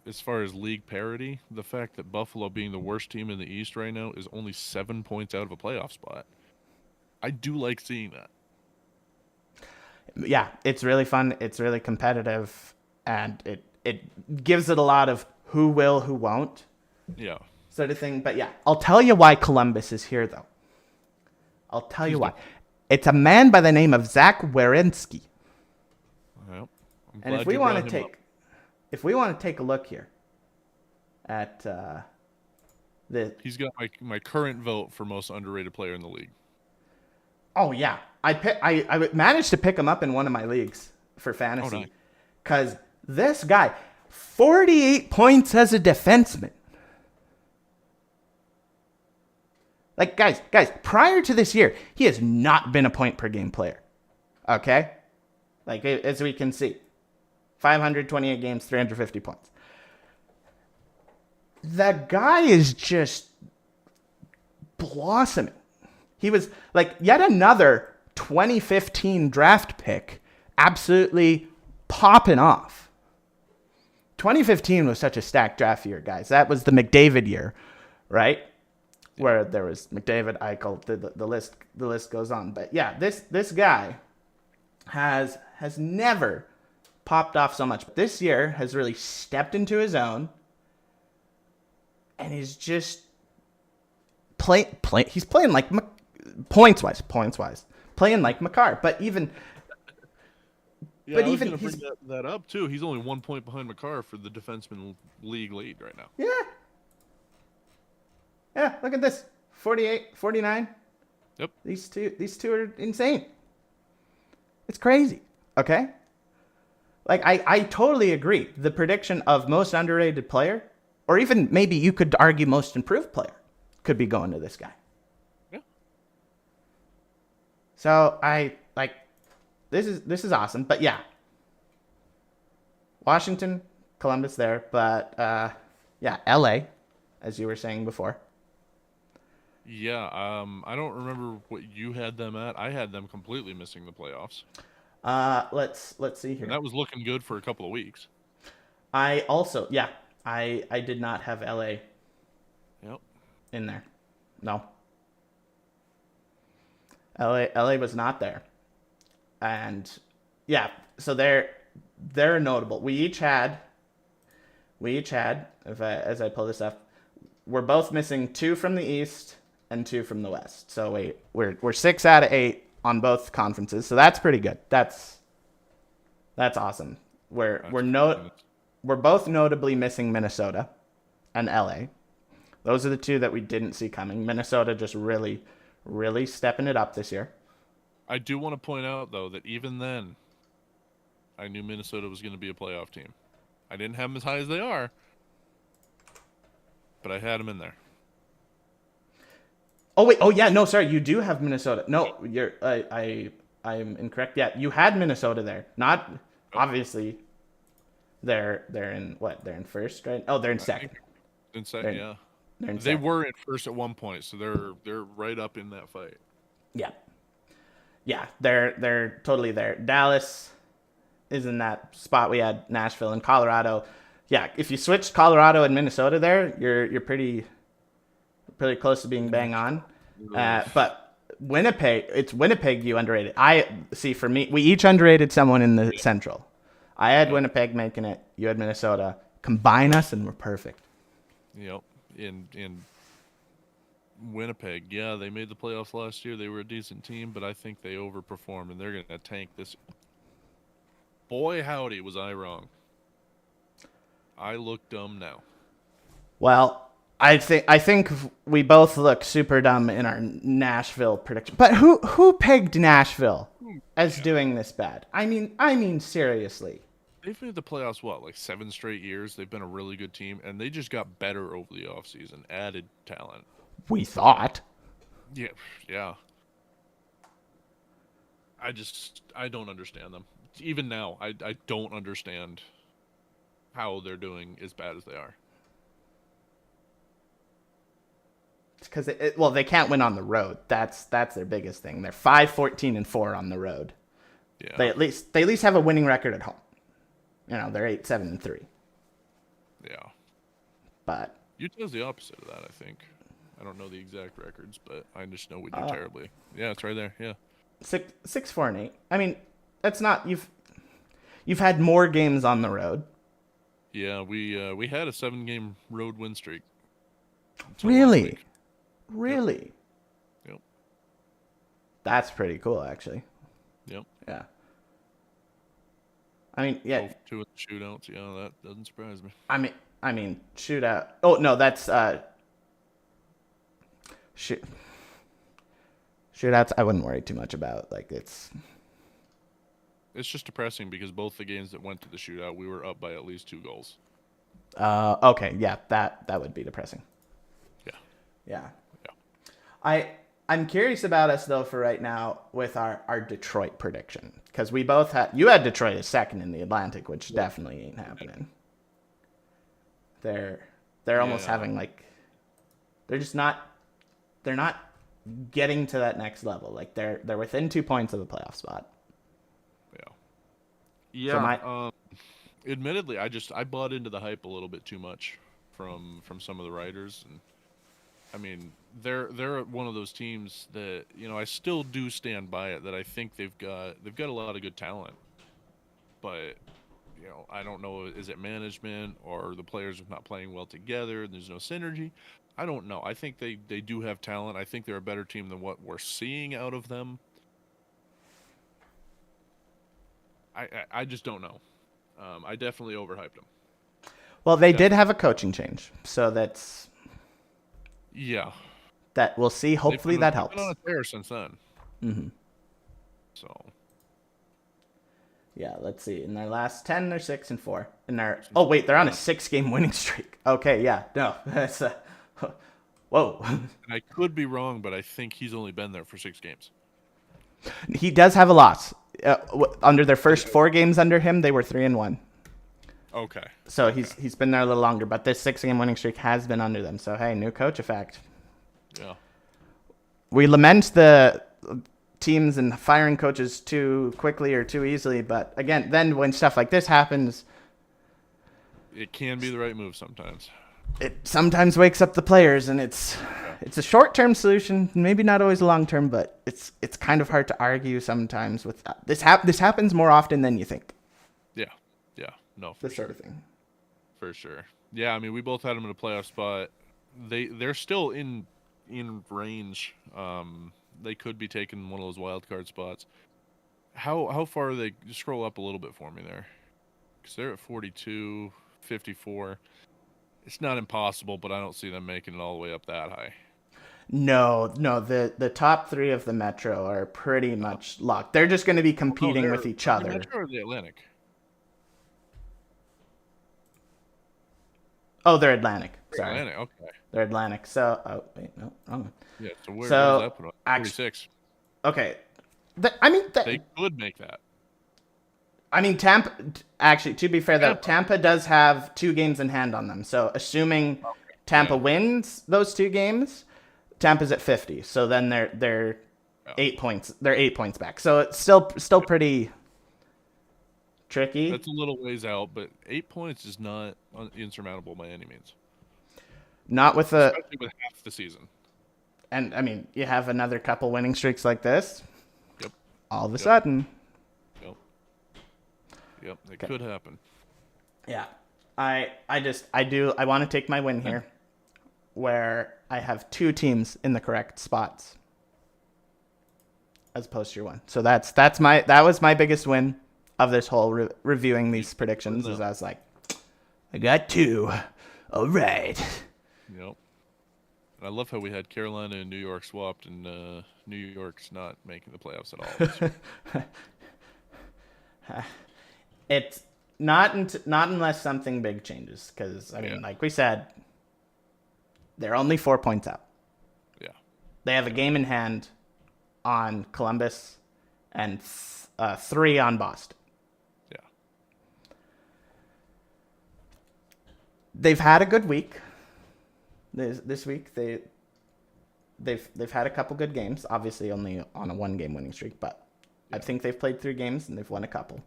as far as league parity, the fact that Buffalo being the worst team in the East right now is only 7 points out of a playoff spot. I do like seeing that. Yeah, it's really fun. It's really competitive, and it gives it a lot of who will, who won't, Yeah. sort of thing. But yeah, I'll tell you why Columbus is here, though. I'll tell you why. It's a man by the name of Zach Werenski. Yep. And if we want to take a look here at he's got my current vote for most underrated player in the league. Oh yeah, I managed to pick him up in one of my leagues for fantasy, because this guy, 48 points as a defenseman. Like guys, prior to this year, he has not been a point per game player. Okay, like as we can see, 528 games, 350 points. The guy is just blossoming. He was like yet another 2015 draft pick, absolutely popping off. 2015 was such a stacked draft year, guys. That was the McDavid year, right? Where there was McDavid, Eichel, the list goes on. But yeah, this guy has never popped off so much. But this year has really stepped into his own, and he's just he's playing like points wise, playing like Makar. But even I was going to bring that up too. He's only 1 point behind Makar for the defenseman league lead right now. Yeah, look at this. 48, 49. Yep. These two are insane. It's crazy. Okay? Like, I totally agree. The prediction of most underrated player, or even maybe you could argue most improved player, could be going to this guy. Yeah. So, this is awesome. But yeah. Washington, Columbus there. But, yeah, LA, as you were saying before. Yeah, I don't remember what you had them at. I had them completely missing the playoffs. Let's see here. And that was looking good for a couple of weeks. I also, yeah, I did not have LA. Yep. In there. No. LA was not there. And yeah, so they're notable. We each had as I pull this up, we're both missing 2 from the East and 2 from the West. So we're 6 out of 8 on both conferences. So that's pretty good. That's awesome. We're both notably missing Minnesota and LA. Those are the 2 that we didn't see coming. Minnesota just really, really stepping it up this year. I do want to point out though that even then, I knew Minnesota was going to be a playoff team. I didn't have them as high as they are, but I had them in there. Oh wait! Oh yeah! No, sorry. You do have Minnesota. No, you're. I'm incorrect. Yeah, you had Minnesota there. Not obviously. They're in what? They're in first, right? Oh, they're in second. In second, yeah. They were in first at one point, so they're right up in that fight. Yeah, they're totally there. Dallas is in that spot. We had Nashville and Colorado. Yeah, if you switched Colorado and Minnesota there, you're pretty close to being bang on. But Winnipeg, it's Winnipeg you underrated. I see, for me, we each underrated someone in the Central. I had Winnipeg making it. You had Minnesota. Combine us and we're perfect. Yep. In Winnipeg, yeah, they made the playoffs last year. They were a decent team, but I think they overperformed and they're going to tank this. Boy, howdy, was I wrong. I look dumb now. Well, I think we both look super dumb in our Nashville prediction. But who pegged Nashville as doing this bad? I mean seriously. They've made the playoffs like 7 straight years. They've been a really good team, and they just got better over the offseason. Added talent. We thought. Yeah. I don't understand them. Even now, I don't understand how they're doing as bad as they are. because well, they can't win on the road. That's their biggest thing. They're 5-14-4 on the road. Yeah. They at least have a winning record at home. They're 8-7-3. Yeah. But Utah's the opposite of that, I think. I don't know the exact records, but I just know we do terribly. Yeah, it's right there. Yeah. 6-4-8. I mean, that's not you've had more games on the road. Yeah, we had a 7-game road win streak. Really? Really? Yep. That's pretty cool, actually. Yep. Yeah. I mean, yeah. Both 2 in the shootouts. Yeah, that doesn't surprise me. I mean, shootout. Oh no, that's shootouts. I wouldn't worry too much about. Like it's just depressing because both the games that went to the shootout, we were up by at least 2 goals. Okay, yeah, that would be depressing. Yeah. I'm curious about us though for right now with our Detroit prediction, because we both you had Detroit as second in the Atlantic, which definitely ain't happening. They're almost having like they're not getting to that next level. Like they're within 2 points of the playoff spot. Yeah. So admittedly, I bought into the hype a little bit too much from some of the writers, and I mean they're one of those teams that I still do stand by it, that I think they've got a lot of good talent, but I don't know, is it management or the players are not playing well together? There's no synergy. I don't know. I think they do have talent. I think they're a better team than what we're seeing out of them. I just don't know. I definitely overhyped them. Well, they did have a coaching change, so that's that we'll see. Hopefully that helps. They've been on a tear since then. Mm-hmm. So. Yeah, let's see. In their last 10, they're 6-4. They're on a 6-game winning streak. Okay, yeah, no, that's whoa. And I could be wrong, but I think he's only been there for 6 games. He does have a loss. Under their first 4 games under him, they were 3-1. Okay. So he's been there a little longer, but this 6-game winning streak has been under them. So hey, new coach effect. Yeah. We lament the teams and firing coaches too quickly or too easily, but again, then when stuff like this happens, it can be the right move sometimes. It sometimes wakes up the players, and it's a short-term solution, maybe not always a long-term, but it's kind of hard to argue sometimes with this. This happens more often than you think. Yeah, no, this sort of thing. For sure. Yeah, I mean, we both had them in a playoff spot. They're still in range. They could be taking one of those wild card spots. How far are they? Just scroll up a little bit for me there, because they're at 42, 54. It's not impossible, but I don't see them making it all the way up that high. No. The top 3 of the Metro are pretty much locked. They're just going to be competing with each other. The Metro or the Atlantic? Oh, they're Atlantic. Sorry. Atlantic, okay. They're Atlantic. So, oh, wait, no, wrong one. Yeah, so where's that put on? 46. Okay. They could make that. I mean, Tampa, actually, to be fair, though, Tampa does have 2 games in hand on them. So, assuming Tampa wins those 2 games, Tampa's at 50. So, then they're 8 points. They're 8 points back. So, it's still pretty tricky. That's a little ways out, but 8 points is not insurmountable by any means. Not with especially with half the season. And, I mean, you have another couple winning streaks like this. Yep. All of a sudden. Yep, it could happen. Yeah. I want to take my win here where I have 2 teams in the correct spots as opposed to your one. So that was my biggest win of this whole reviewing these predictions, is I was like, I got 2. All right. Yep. And I love how we had Carolina and New York swapped, and New York's not making the playoffs at all. It's not unless something big changes, because I mean, like we said, they're only 4 points out. Yeah, they have a game in hand on Columbus and 3 on Boston. Yeah, they've had a good week. This week they've had a couple good games. Obviously, only on a 1-game winning streak, but I think they've played 3 games and they've won a couple.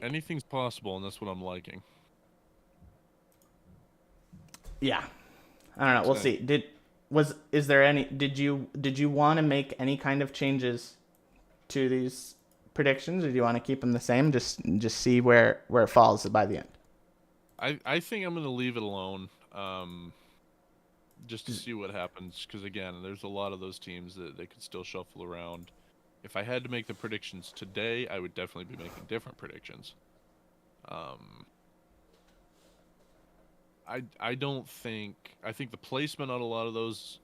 Anything's possible, and that's what I'm liking. Yeah, I don't know. We'll see. Did you want to make any kind of changes to these predictions, or do you want to keep them the same? Just see where it falls by the end. I think I'm gonna leave it alone, just to see what happens. Because again, there's a lot of those teams that they could still shuffle around. If I had to make the predictions today, I would definitely be making different predictions. I don't think I think the placement on a lot of those,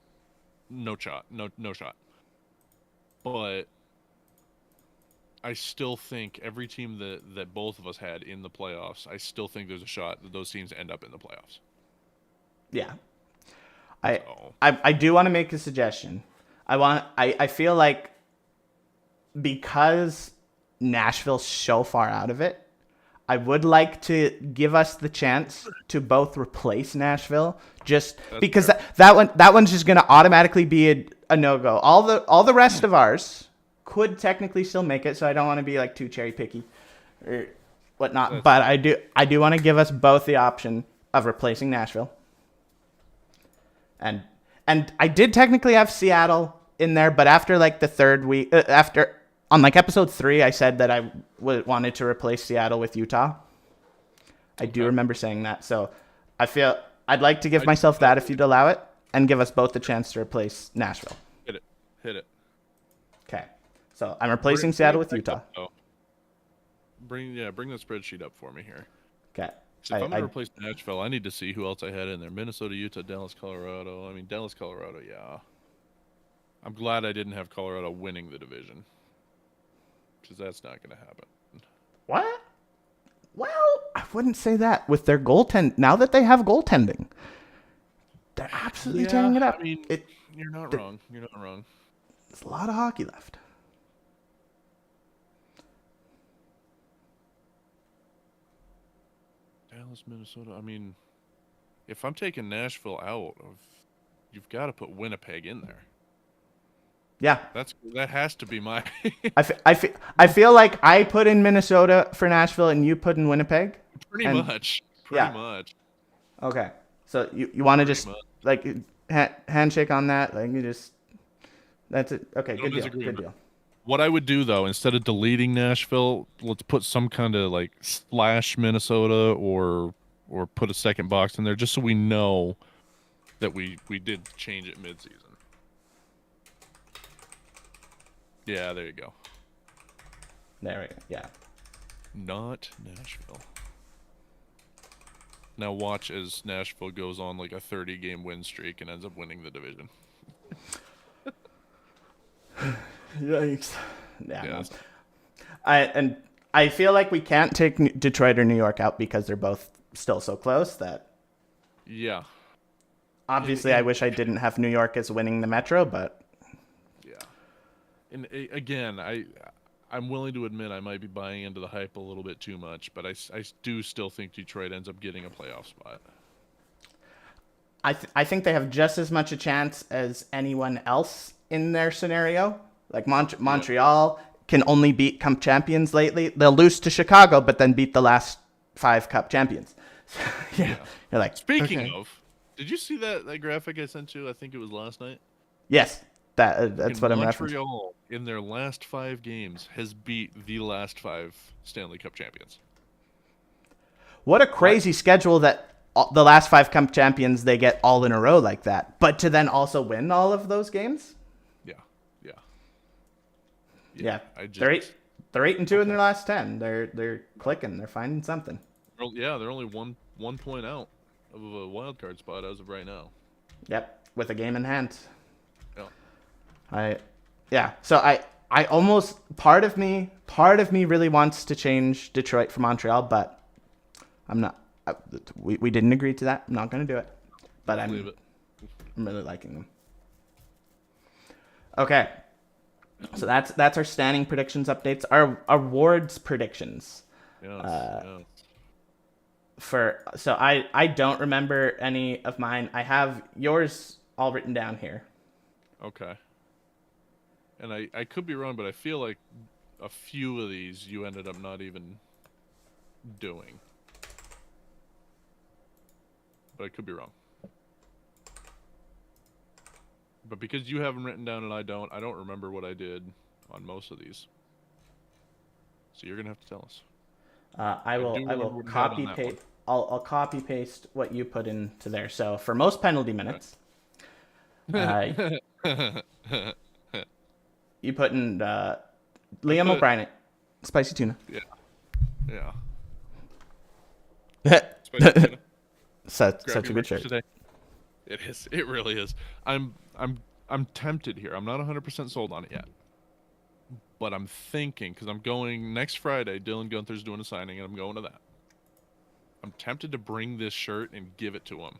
no shot. But I still think every team that both of us had in the playoffs, I still think there's a shot that those teams end up in the playoffs. Yeah. I do want to make a suggestion. I feel like because Nashville's so far out of it, I would like to give us the chance to both replace Nashville, just that's because that one's just going to automatically be a no-go. All the rest of ours could technically still make it, so I don't want to be like too cherry picky or whatnot. But I do want to give us both the option of replacing Nashville. And I did technically have Seattle in there, but after like the third week, on like episode 3, I said that I wanted to replace Seattle with Utah. I do remember saying that, so I feel I'd like to give myself that if you'd allow it, and give us both the chance to replace Nashville. Hit it. Okay, so I'm replacing Seattle with Utah. Bring the spreadsheet up for me here. Okay. So if I'm going to replace Nashville, I need to see who else I had in there. Minnesota, Utah, Dallas, Colorado. I mean, Dallas, Colorado, yeah. I'm glad I didn't have Colorado winning the division, because that's not going to happen. What? Well, I wouldn't say that. With their goaltend, now that they have goaltending, they're absolutely tearing it up. I mean, you're not wrong. You're not wrong. There's a lot of hockey left. Dallas, Minnesota. I mean, if I'm taking Nashville out, you've got to put Winnipeg in there. Yeah, that has to be my. I feel like I put in Minnesota for Nashville and you put in Winnipeg. Pretty much. Okay, so you want to just like handshake on that? Like you just. That's it. Okay, good deal. Good deal. What I would do though, instead of deleting Nashville, let's put some kind of like / Minnesota or put a second box in there, just so we know that we did change it mid-season. Yeah, there you go. There we go. Yeah. Not Nashville. Now watch as Nashville goes on like a 30-game win streak and ends up winning the division. Yikes. Yeah. I feel like we can't take Detroit or New York out because they're both still so close that. Yeah. Obviously, I wish I didn't have New York as winning the Metro, but. Yeah. And again, I'm willing to admit I might be buying into the hype a little bit too much, but I do still think Detroit ends up getting a playoff spot. I think they have just as much a chance as anyone else in their scenario. Like Montreal can only beat Cup champions lately. They'll lose to Chicago, but then beat the last 5 Cup champions. Yeah. You're like, speaking of, did you see that graphic I sent you? I think it was last night. Yes, that's what I'm referencing. Montreal, in their last 5 games, has beat the last 5 Stanley Cup champions. What a crazy schedule that the last 5 Cup champions, they get all in a row like that. But to then also win all of those games? Yeah. They're 8-2 in their last 10. They're clicking. They're finding something. Yeah, they're only one point out of a wild card spot as of right now. Yep, with a game in hand. Yeah. So I almost part of me really wants to change Detroit for Montreal, but I'm not. We didn't agree to that. I'm not going to do it. But I'm really liking them. Okay. So that's our standing predictions updates. Our awards predictions. Yes. I don't remember any of mine. I have yours all written down here. Okay. And I could be wrong, but I feel like a few of these you ended up not even doing. But I could be wrong. But because you have them written down and I don't remember what I did on most of these. So you're gonna have to tell us. I will copy paste. I'll copy paste what you put into there. So for most penalty minutes, you put in Liam O'Brien, spicy tuna. Yeah. Spicy tuna. Such a good shirt. Today. It is. It really is. I'm tempted here. I'm not 100% sold on it yet. But I'm thinking, because I'm going next Friday, Dylan Gunther's doing a signing, and I'm going to that. I'm tempted to bring this shirt and give it to him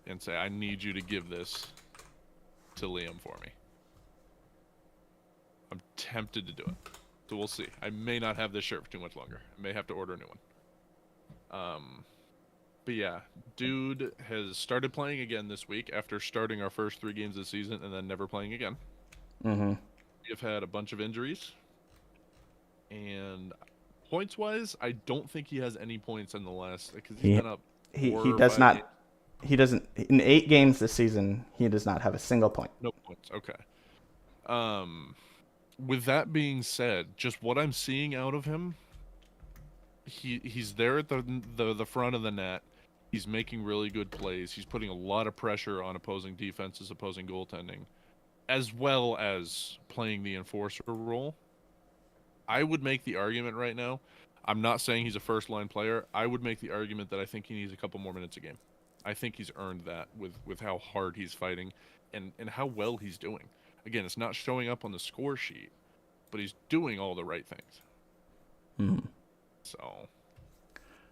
and say, I need you to give this to Liam for me. I'm tempted to do it. So we'll see. I may not have this shirt for too much longer. I may have to order a new one. But yeah, dude has started playing again this week after starting our first 3 games of the season and then never playing again. Mm-hmm. We've had a bunch of injuries. And points-wise, I don't think he has any points in the last... Because he's been up he does not... Games. He doesn't... In 8 games this season, he does not have a single point. No points. Okay. With that being said, just what I'm seeing out of him, he's there at the front of the net. He's making really good plays. He's putting a lot of pressure on opposing defenses, opposing goaltending, as well as playing the enforcer role. I would make the argument right now. I'm not saying he's a first-line player. I would make the argument that I think he needs a couple more minutes a game. I think he's earned that with how hard he's fighting and how well he's doing. Again, it's not showing up on the score sheet, but he's doing all the right things. Mm-hmm. So,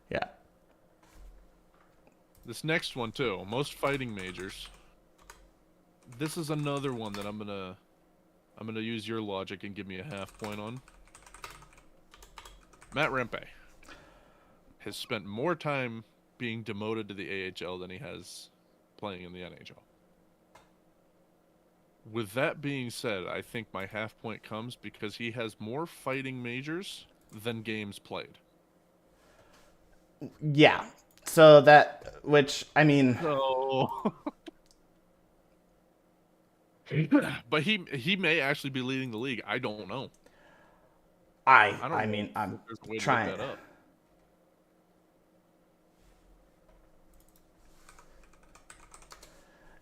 yeah. This next one too, most fighting majors. This is another one that I'm gonna use your logic and give me a half point on. Matt Rempe has spent more time being demoted to the AHL than he has playing in the NHL. With that being said, I think my half point comes because he has more fighting majors than games played. Yeah. So that, which, I mean... So... But he may actually be leading the league. I don't know. I mean, I'm trying. To look that up.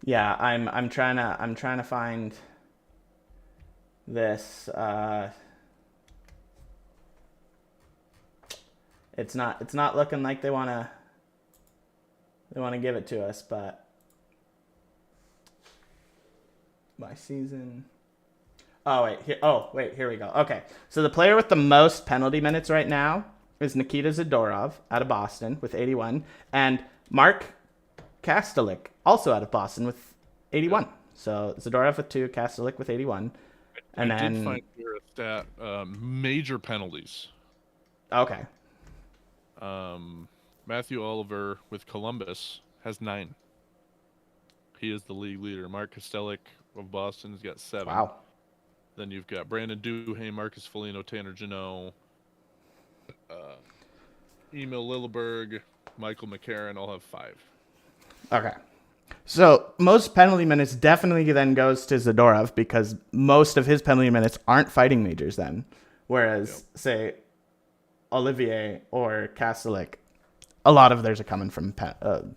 Yeah, I'm trying to find this. It's not looking like they wanna give it to us, but by season. Oh wait, here we go. Okay, so the player with the most penalty minutes right now is Nikita Zadorov out of Boston with 81, and Mark Kastelik also out of Boston with 81. So Zadorov with 2, Kastelik with 81, and I then did find here a stat: major penalties. Okay. Matthew Oliver with Columbus has 9. He is the league leader. Mark Kastelik of Boston has got 7. Wow. Then you've got Brandon Duhame, Marcus Foligno, Tanner Janot, Emil Lilleberg, Michael McCarron all have 5. Okay. So most penalty minutes definitely then goes to Zadorov because most of his penalty minutes aren't fighting majors then. Whereas, say, Olivier or Kastelik, a lot of theirs are coming from fighting.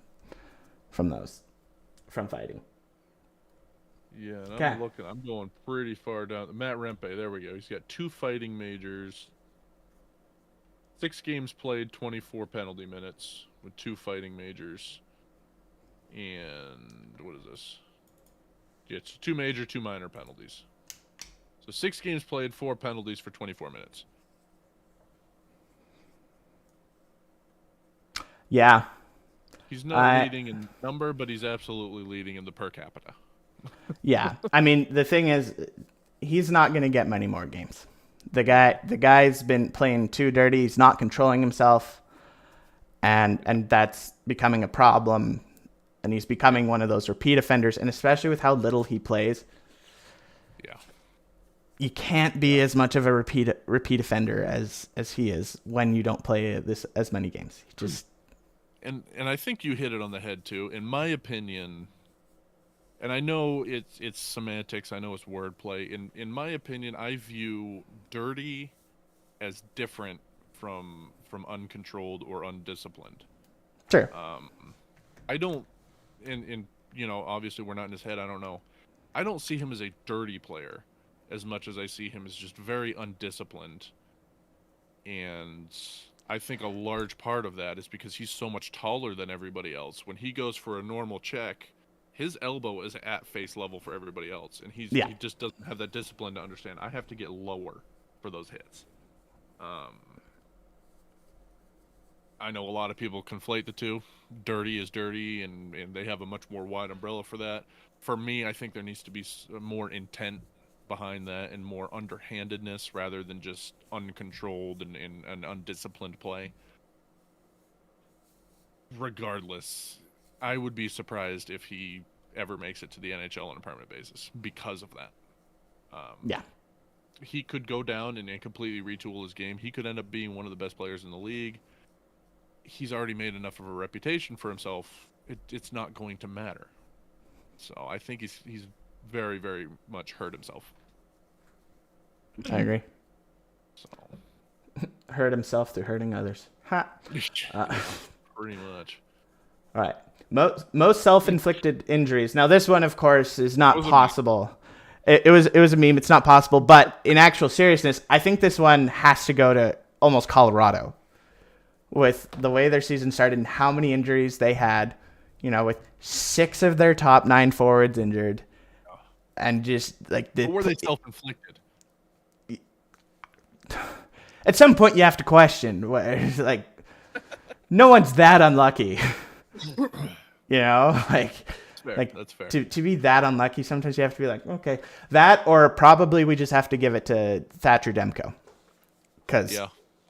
Yeah, and I'm looking. I'm going pretty far down. Matt Rempe, there we go. He's got 2 fighting majors, 6 games played, 24 penalty minutes with 2 fighting majors, and what is this? Yeah, it's 2 major, 2 minor penalties. So 6 games played, 4 penalties for 24 minutes. Yeah. He's not leading in number, but he's absolutely leading in the per capita. Yeah. I mean, the thing is, he's not going to get many more games. The guy's been playing too dirty. He's not controlling himself. and that's becoming a problem. And he's becoming one of those repeat offenders, and especially with how little he plays. Yeah. You can't be as much of a repeat offender as he is when you don't play this as many games. Just and I think you hit it on the head too. In my opinion, and I know it's semantics, I know it's wordplay. In my opinion, I view dirty as different from uncontrolled or undisciplined. Sure. I don't, and obviously we're not in his head. I don't know. I don't see him as a dirty player as much as I see him as just very undisciplined. And I think a large part of that is because he's so much taller than everybody else. When he goes for a normal check, his elbow is at face level for everybody else, and he just doesn't have that discipline to understand. I have to get lower for those hits. I know a lot of people conflate the two. Dirty is dirty, and they have a much more wide umbrella for that. For me, I think there needs to be more intent behind that and more underhandedness rather than just uncontrolled and undisciplined play. Regardless, I would be surprised if he ever makes it to the NHL on a permanent basis because of that. He could go down and completely retool his game. He could end up being one of the best players in the league. He's already made enough of a reputation for himself. It's not going to matter. So I think he's very, very much hurt himself. I agree. So hurt himself through hurting others. Ha. Pretty much. All right. Most self-inflicted injuries. Now this one, of course, is not possible. It was a meme. It's not possible. But in actual seriousness, I think this one has to go to almost Colorado. With the way their season started and how many injuries they had, with 6 of their top 9 forwards injured, and just like were they self-inflicted? At some point, you have to question where, like, no one's that unlucky, That's fair. To be that unlucky, sometimes you have to be like, okay, that, or probably we just have to give it to Thatcher Demko, because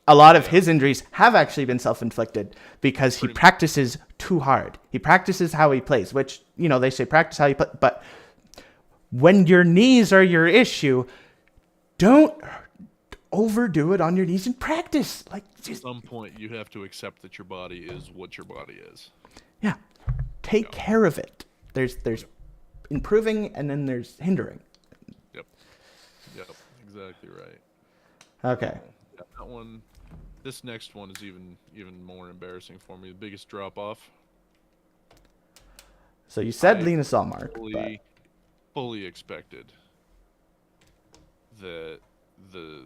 a lot of his injuries have actually been self-inflicted because he practices too hard. He practices how he plays, which, they say practice how you play. But when your knees are your issue, don't overdo it on your knees in practice. Like, at some point, you have to accept that your body is what your body is. Yeah. Take care of it. There's improving and then there's hindering. Yep. Exactly right. Okay. That one. This next one is even more embarrassing for me. The biggest drop off. So you said Linus Ullmark. Fully expected that the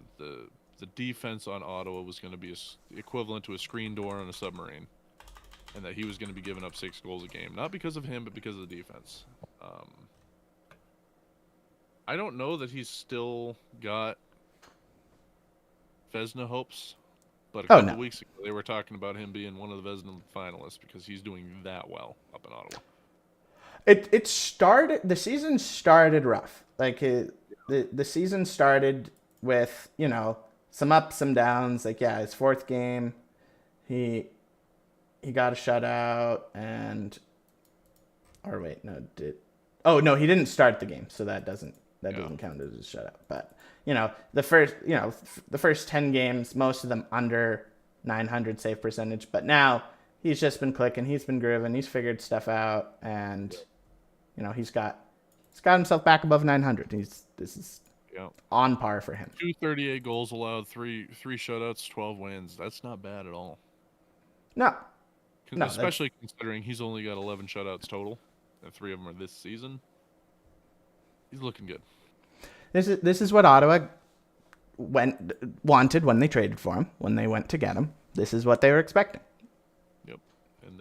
defense on Ottawa was going to be equivalent to a screen door on a submarine, and that he was going to be giving up 6 goals a game, not because of him, but because of the defense. I don't know that he's still got Vezina hopes. But a couple weeks ago, they were talking about him being one of the Vezina finalists because he's doing that well up in Ottawa. It started. The season started rough. Like the season started with some ups, some downs. Like his 4th game, he got a shutout he didn't start the game, so that doesn't count as a shutout. But the first 10 games, most of them under 900 save percentage. But now he's just been clicking. He's been grooving. He's figured stuff out, and he's got himself back above 900. This is on par for him. 238 goals allowed, three shutouts, 12 wins. That's not bad at all. No, especially considering he's only got 11 shutouts total, and 3 of them are this season. He's looking good. This is what Ottawa wanted when they traded for him, when they went to get him. This is what they were expecting. Yep, and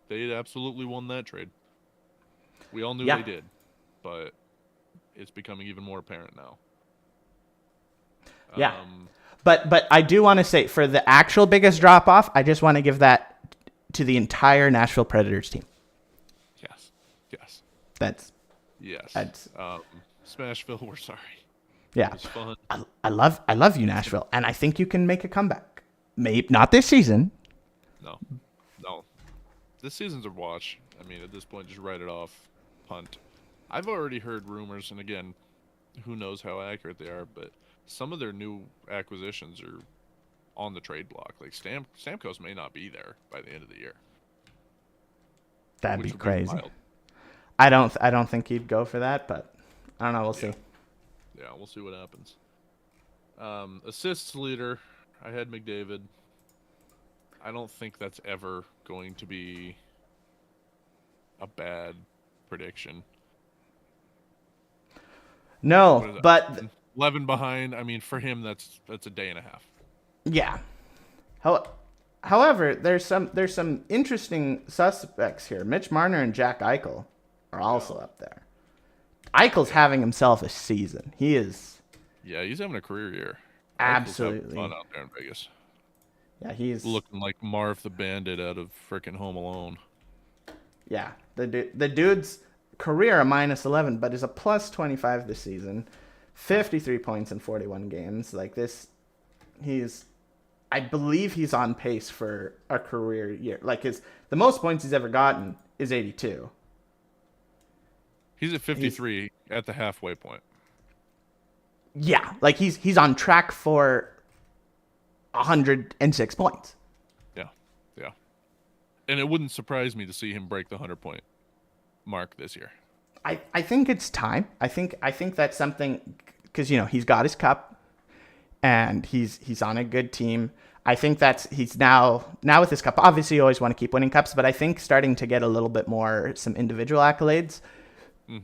they absolutely won that trade. We all knew they did, but it's becoming even more apparent now. Yeah, but I do want to say, for the actual biggest drop off, I just want to give that to the entire Nashville Predators team. Yes. That's Smashville, we're sorry. Yeah. It was fun. I love you, Nashville, and I think you can make a comeback. Maybe not this season. No. this season's a watch. I mean, at this point, just write it off, punt. I've already heard rumors, and again, who knows how accurate they are, but some of their new acquisitions are on the trade block. Like Stamkos may not be there by the end of the year. That'd be crazy. I don't think he'd go for that, but I don't know. We'll see. Yeah, we'll see what happens. Assists leader, I had McDavid. I don't think that's ever going to be a bad prediction. No, but 11 behind. I mean, for him, that's a day and a half. Yeah. However, there's some interesting suspects here. Mitch Marner and Jack Eichel are also up there. Eichel's having himself a season. He is. Yeah, he's having a career year. Absolutely. Fun out there in Vegas. Yeah, he's looking like Marv the Bandit out of frickin' Home Alone. Yeah, the dude's career a -11, but is a +25 this season. 53 points in 41 games. Like this, I believe he's on pace for a career year. Like the most points he's ever gotten is 82. He's at 53 at the halfway point. Yeah, like he's on track for 106 points. Yeah. And it wouldn't surprise me to see him break the 100-point mark this year. I think it's time. I think that's something, because he's got his cup and he's on a good team. I think he's now with his cup. Obviously, you always want to keep winning cups, but I think starting to get a little bit more some individual accolades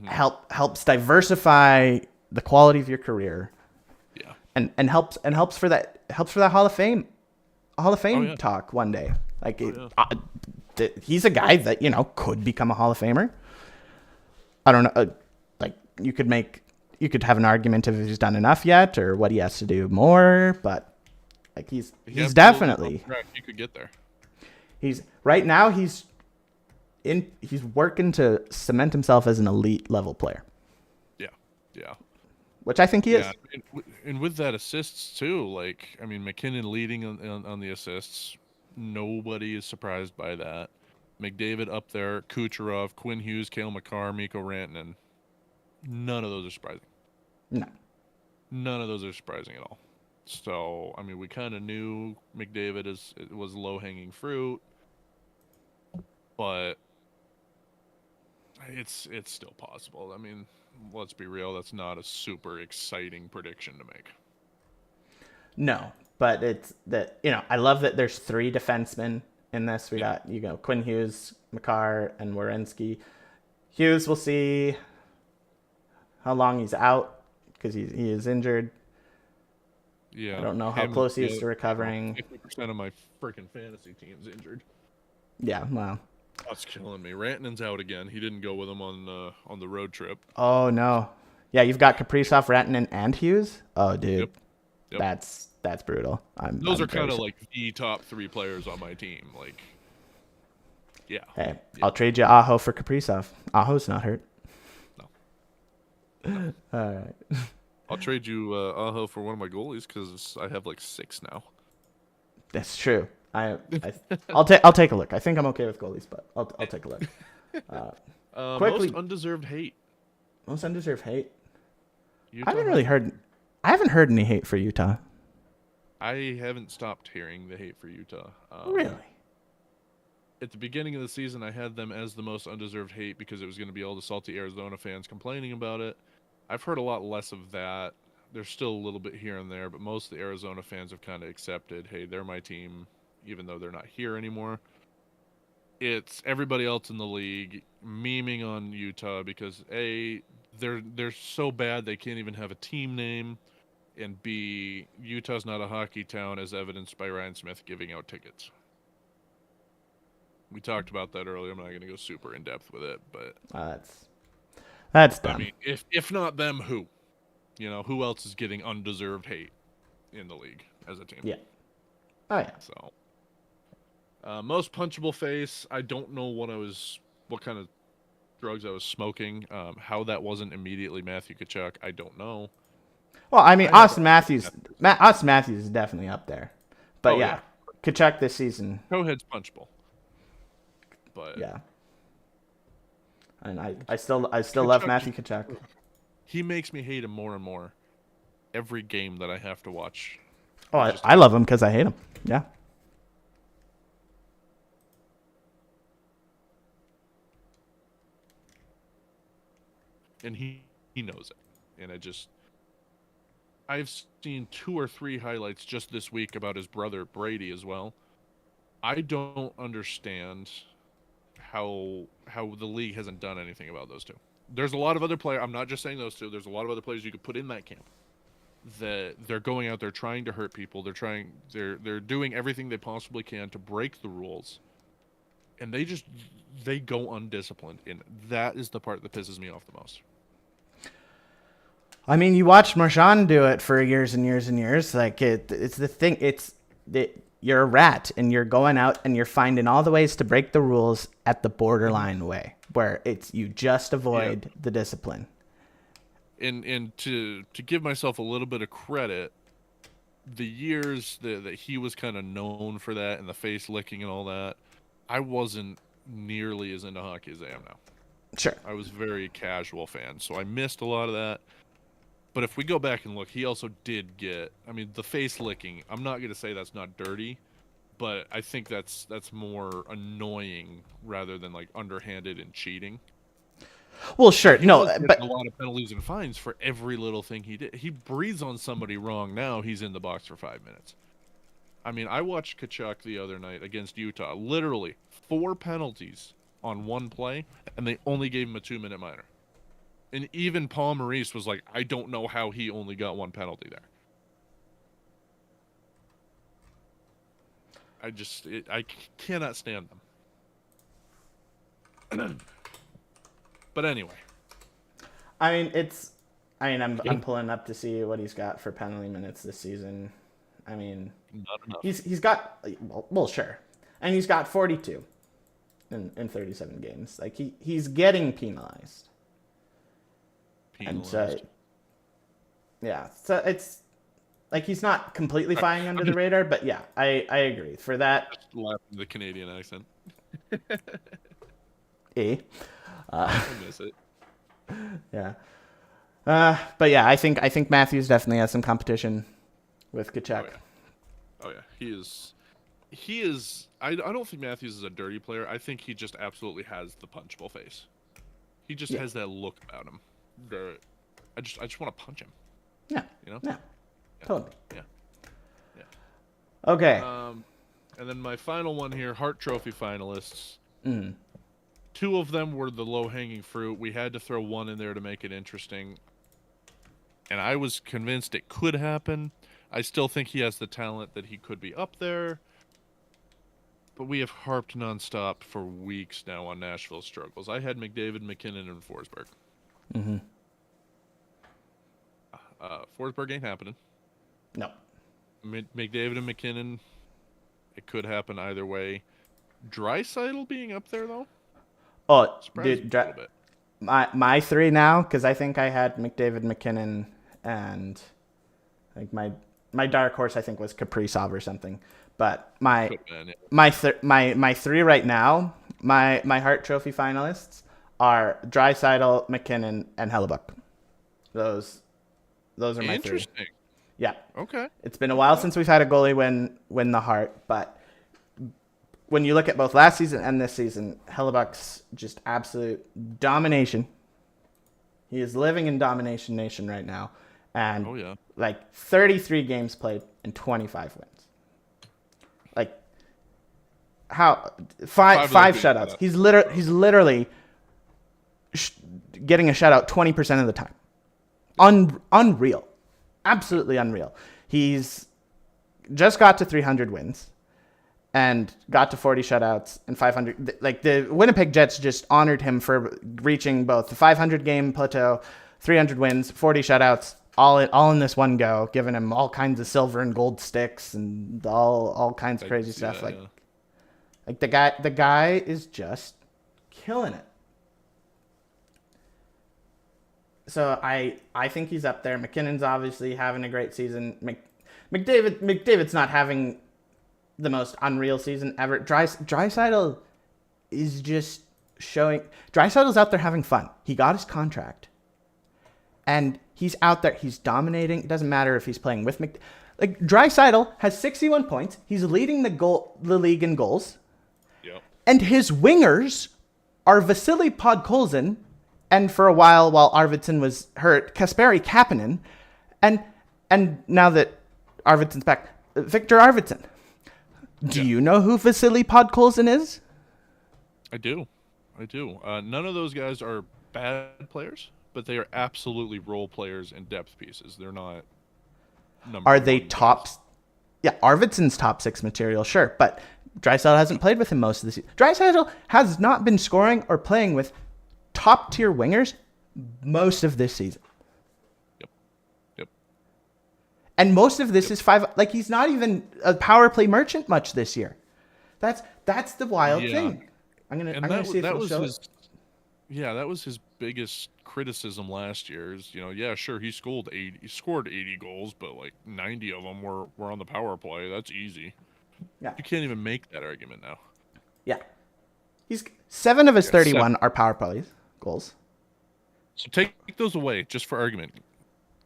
helps diversify the quality of your career. Yeah, and helps for that Hall of Fame talk one day. Like he's a guy that could become a Hall of Famer. I don't know. Like you could have an argument if he's done enough yet or what he has to do more, but like he's definitely he could get there. He's working to cement himself as an elite level player. Yeah. Which I think he is. And with that assists too, like I mean McKinnon leading on the assists, nobody is surprised by that. McDavid up there, Kucherov, Quinn Hughes, Cale Makar, Mikko Rantanen. None of those are surprising. No. None of those are surprising at all. So, I mean, we kind of knew McDavid was low-hanging fruit, but it's still possible. I mean, let's be real, that's not a super exciting prediction to make. No, but it's that, I love that there's 3 defensemen in this. We got Quinn Hughes, Makar, and Werenski. Hughes, we'll see how long he's out because he is injured. Yeah, I don't know how close he is to recovering. 50% of my freaking fantasy team's injured. Yeah, wow. That's killing me. Rantanen's out again. He didn't go with him on the road trip. Oh no. Yeah, you've got Kaprizov, Rantanen, and Hughes. Oh, dude. Yep. That's brutal. Those are kind of like the top 3 players on my team. Like, yeah. Hey, I'll trade you Aho for Kaprizov. Aho's not hurt. No. All right. I'll trade you Aho for one of my goalies because I have like 6 now. That's true. I'll take a look. I think I'm okay with goalies, but I'll take a look. Quickly, most undeserved hate. Most undeserved hate. Utah I haven't heard any hate for Utah. I haven't stopped hearing the hate for Utah. Really? At the beginning of the season, I had them as the most undeserved hate because it was going to be all the salty Arizona fans complaining about it. I've heard a lot less of that. There's still a little bit here and there, but most of the Arizona fans have kind of accepted, hey, they're my team, even though they're not here anymore. It's everybody else in the league memeing on Utah because A, they're so bad they can't even have a team name, and B, Utah's not a hockey town as evidenced by Ryan Smith giving out tickets. We talked about that earlier. I'm not going to go super in depth with it, but that's dumb. I mean, if not them, who? Who else is getting undeserved hate in the league as a team? Yeah. Oh yeah. So, most punchable face. I don't know what kind of drugs I was smoking. How that wasn't immediately Matthew Tkachuk, I don't know. Well, I mean, Austin Matthews is definitely up there, but yeah, Tkachuk this season. Cohead's punchable. But yeah. And I still love Matthew Tkachuk. He makes me hate him more and more every game that I have to watch. Oh, I love him because I hate him. Yeah. And he knows it. And I've seen 2 or 3 highlights just this week about his brother Brady as well. I don't understand how the league hasn't done anything about those two. There's a lot of other players. I'm not just saying those two. There's a lot of other players you could put in that camp. That they're going out there trying to hurt people. They're doing everything they possibly can to break the rules. And they go undisciplined, and that is the part that pisses me off the most. I mean, you watched Marchand do it for years and years and years. Like it's the thing. You're a rat, and you're going out and you're finding all the ways to break the rules at the borderline way, where you just avoid the discipline. And to give myself a little bit of credit, the years that he was kind of known for that and the face licking and all that, I wasn't nearly as into hockey as I am now. Sure. I was very casual fan, so I missed a lot of that. But if we go back and look, he also did get, I mean, the face licking, I'm not going to say that's not dirty, but I think that's more annoying rather than like underhanded and cheating. Well, sure. No, but a lot of penalties and fines for every little thing he did. He breathes on somebody wrong now, he's in the box for 5 minutes. I mean, I watched Tkachuk the other night against Utah. Literally 4 penalties on one play, and they only gave him a 2-minute minor. And even Paul Maurice was like, I don't know how he only got 1 penalty there. I cannot stand them. But anyway. I'm pulling up to see what he's got for penalty minutes this season. I mean, not enough. He's got, well, sure. And he's got 42 in 37 games. Like, he's getting penalized. And so, yeah. So it's, like, he's not completely flying under the radar, but yeah, I agree. For that. Just laughing at the Canadian accent. I miss it. Yeah. But yeah, I think Matthews definitely has some competition with Tkachuk. Oh yeah. He is. I don't think Matthews is a dirty player. I think he just absolutely has the punchable face. He just has that look about him. I just want to punch him. Yeah. You know. Yeah. Totally. Yeah. Okay. And then my final one here: Hart Trophy finalists. 2 of them were the low-hanging fruit. We had to throw 1 in there to make it interesting. And I was convinced it could happen. I still think he has the talent that he could be up there. But we have harped nonstop for weeks now on Nashville's struggles. I had McDavid, McKinnon, and Forsberg. Mm-hmm. Forsberg ain't happening. No. McDavid and McKinnon, it could happen either way. Draisaitl being up there, though? Oh, dude, my 3 now, because I think I had McDavid, McKinnon, and like my dark horse I think was Kaprizov or something. But my 3 right now, my Hart Trophy finalists are Draisaitl, McKinnon, and Hellebuck. Those are my 3. Interesting. Yeah. Okay. It's been a while since we've had a goalie win the Hart, but when you look at both last season and this season, Hellebuck's just absolute domination. He is living in domination nation right now. And like 33 games played and 25 wins. Like how five shutouts. He's literally getting a shutout 20% of the time. Unreal. Absolutely unreal. He's just got to 300 wins. And got to 40 shutouts and 500. Like the Winnipeg Jets just honored him for reaching both the 500 game plateau, 300 wins, 40 shutouts, all in this one go, giving him all kinds of silver and gold sticks and all kinds of crazy stuff. Like the guy is just killing it. So I think he's up there. McKinnon's obviously having a great season. McDavid's not having the most unreal season ever. Draisaitl is just showing. Draisaitl's out there having fun. He got his contract. And he's out there. He's dominating. It doesn't matter if he's playing with Like, Draisaitl has 61 points. He's leading the league in goals. Yep. And his wingers are Vasily Podkolzin, and for a while Arvidsson was hurt, Kasperi Kapanen, and now that Arvidsson's back, Victor Arvidsson. Do you know who Vasily Podkolzin is? I do. None of those guys are bad players, but they are absolutely role players and depth pieces. They're not number Are they one tops? guys. Yeah, Arvidsson's top 6 material, sure, but Draisaitl hasn't played with him most of the season. Draisaitl has not been scoring or playing with top tier wingers most of this season. Yep. And most of this is 5. Like, he's not even a power play merchant much this year. That's the wild thing. I'm gonna see if it'll show. That was his biggest criticism last year. Is sure he scored 80 goals, but like 90 of them were on the power play. That's easy. Yeah, you can't even make that argument now. Yeah, he's 7 of his 31 are power play goals. So take those away, just for argument.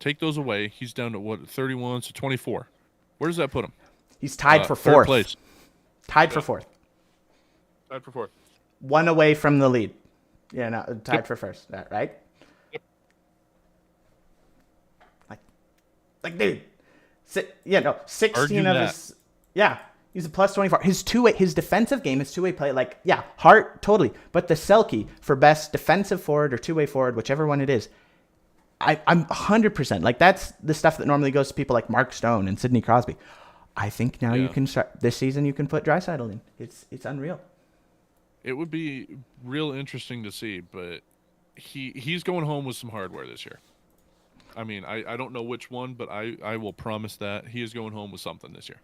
Take those away. He's down to 31, so 24. Where does that put him? He's tied for 4th. Third place. Tied for 4th. Tied for 4th. 1 away from the lead. Yeah, no, tied for 1st. Right? Yep. Like, dude. 16 of his. Yeah, he's a plus 24. His defensive game, his two-way play, Hart, totally. But the Selke for best defensive forward or two-way forward, whichever one it is, I'm 100%. Like, that's the stuff that normally goes to people like Mark Stone and Sidney Crosby. I think now you can start this season. You can put Draisaitl in. It's unreal. It would be real interesting to see, but he's going home with some hardware this year. I mean, I don't know which one, but I will promise that he is going home with something this year.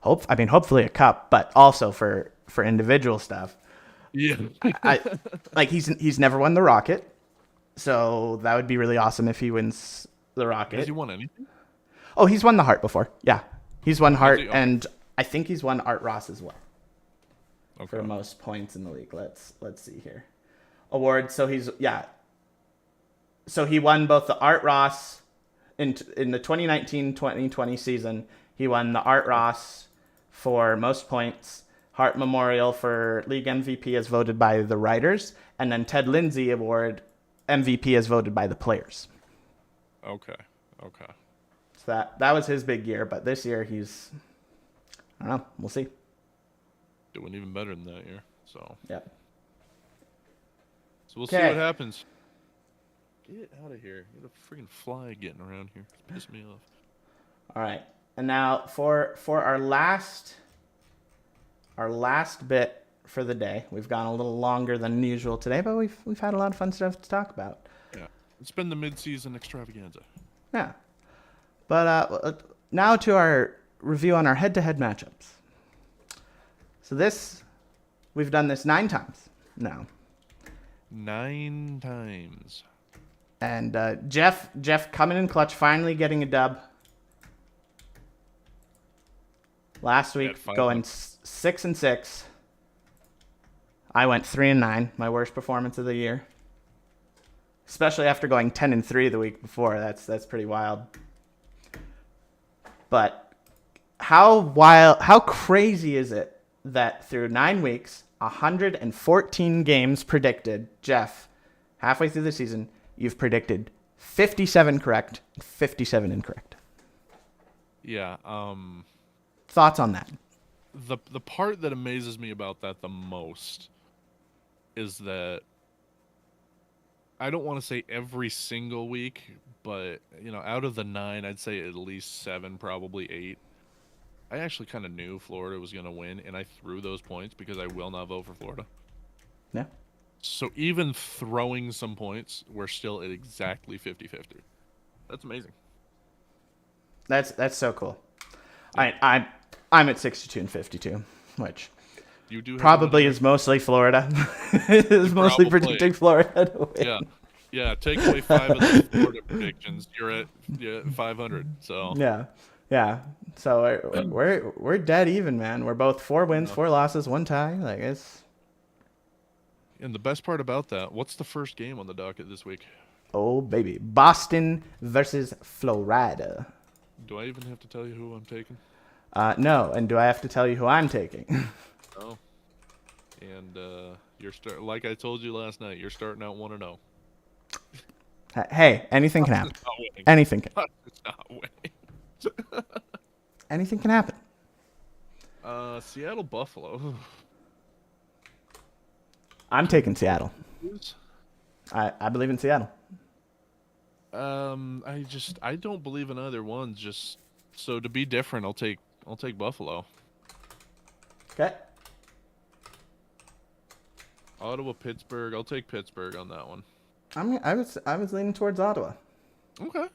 Hopefully a cup, but also for individual stuff. Yeah. He's never won the Rocket, so that would be really awesome if he wins the Rocket. Has he won anything? Oh, he's won the Hart before. Yeah, he's won Hart, and I think he's won Art Ross as well. Okay. For most points in the league. Let's see here. Awards. So he won both the Art Ross in the 2019-2020 season. He won the Art Ross for most points, Hart Memorial for league MVP as voted by the writers, and then Ted Lindsay Award MVP as voted by the players. Okay. So that was his big year, but this year he's, I don't know, we'll see. Doing even better than that year. So yep. So we'll see what happens. Get out of here. You got a freaking fly getting around here. Piss me off. All right. And now for our last bit for the day. We've gone a little longer than usual today, but we've had a lot of fun stuff to talk about. Yeah. It's been the mid-season extravaganza. Yeah. But now to our review on our head-to-head matchups. So we've done this 9 times now. 9 times. And Jeff coming in clutch, finally getting a dub. Last week going 6-6. I went 3-9, my worst performance of the year. Especially after going 10-3 the week before. That's pretty wild. But how crazy is it that through 9 weeks, 114 games predicted, Jeff, halfway through the season, you've predicted 57 correct and 57 incorrect. Yeah. Thoughts on that? The part that amazes me about that the most is that I don't want to say every single week, but out of the 9, I'd say at least 7, probably 8. I actually kind of knew Florida was going to win, and I threw those points because I will not vote for Florida. Yeah. So even throwing some points, we're still at exactly 50-50. That's amazing. That's so cool. Yeah. I'm at 62 and 52, which you do probably is mostly Florida. It's mostly predicting Florida to win. Yeah. Take away 5 of the Florida predictions, you're at 500. So yeah. Yeah. So we're dead even, man. We're both 4 wins, No. 4 losses, 1 tie. Like it's And the best part about that, what's the first game on the docket this week? oh baby, Boston versus Florida. Do I even have to tell you who I'm taking? No, and do I have to tell you who I'm taking? No. And like I told you last night, you're starting out 1-0. Hey, anything can happen. Not winning. Anything can. It's not winning. Anything can happen. Seattle Buffalo. I'm taking Seattle. I believe in Seattle. I don't believe in either one. Just so to be different, I'll take Buffalo. Okay. Ottawa, Pittsburgh. I'll take Pittsburgh on that one. I was leaning towards Ottawa. Okay.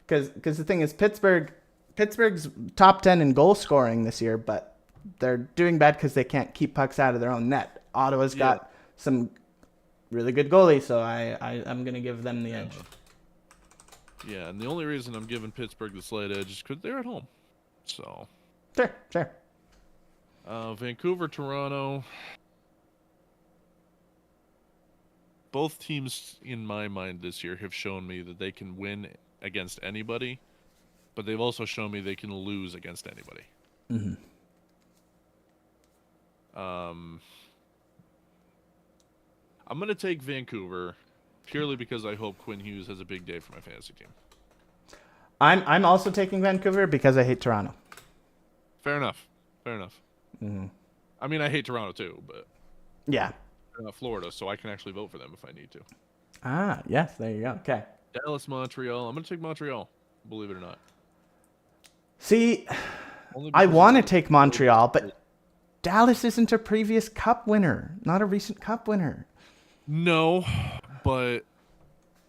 Because the thing is, Pittsburgh's top 10 in goal scoring this year, but they're doing bad because they can't keep pucks out of their own net. Ottawa's got some really good goalies, so I'm gonna give them the edge. Yeah, and the only reason I'm giving Pittsburgh the slight edge is because they're at home. So. Sure. Vancouver, Toronto. Both teams, in my mind, this year have shown me that they can win against anybody, but they've also shown me they can lose against anybody. Mm-hmm. I'm going to take Vancouver purely because I hope Quinn Hughes has a big day for my fantasy team. I'm also taking Vancouver because I hate Toronto. Fair enough. Mm-hmm. I mean, I hate Toronto too, but yeah, they're not Florida, so I can actually vote for them if I need to. Yes, there you go. Okay. Dallas, Montreal. I'm going to take Montreal, believe it or not. See, I want to take Montreal, but Dallas isn't a previous Cup winner, not a recent Cup winner. No, but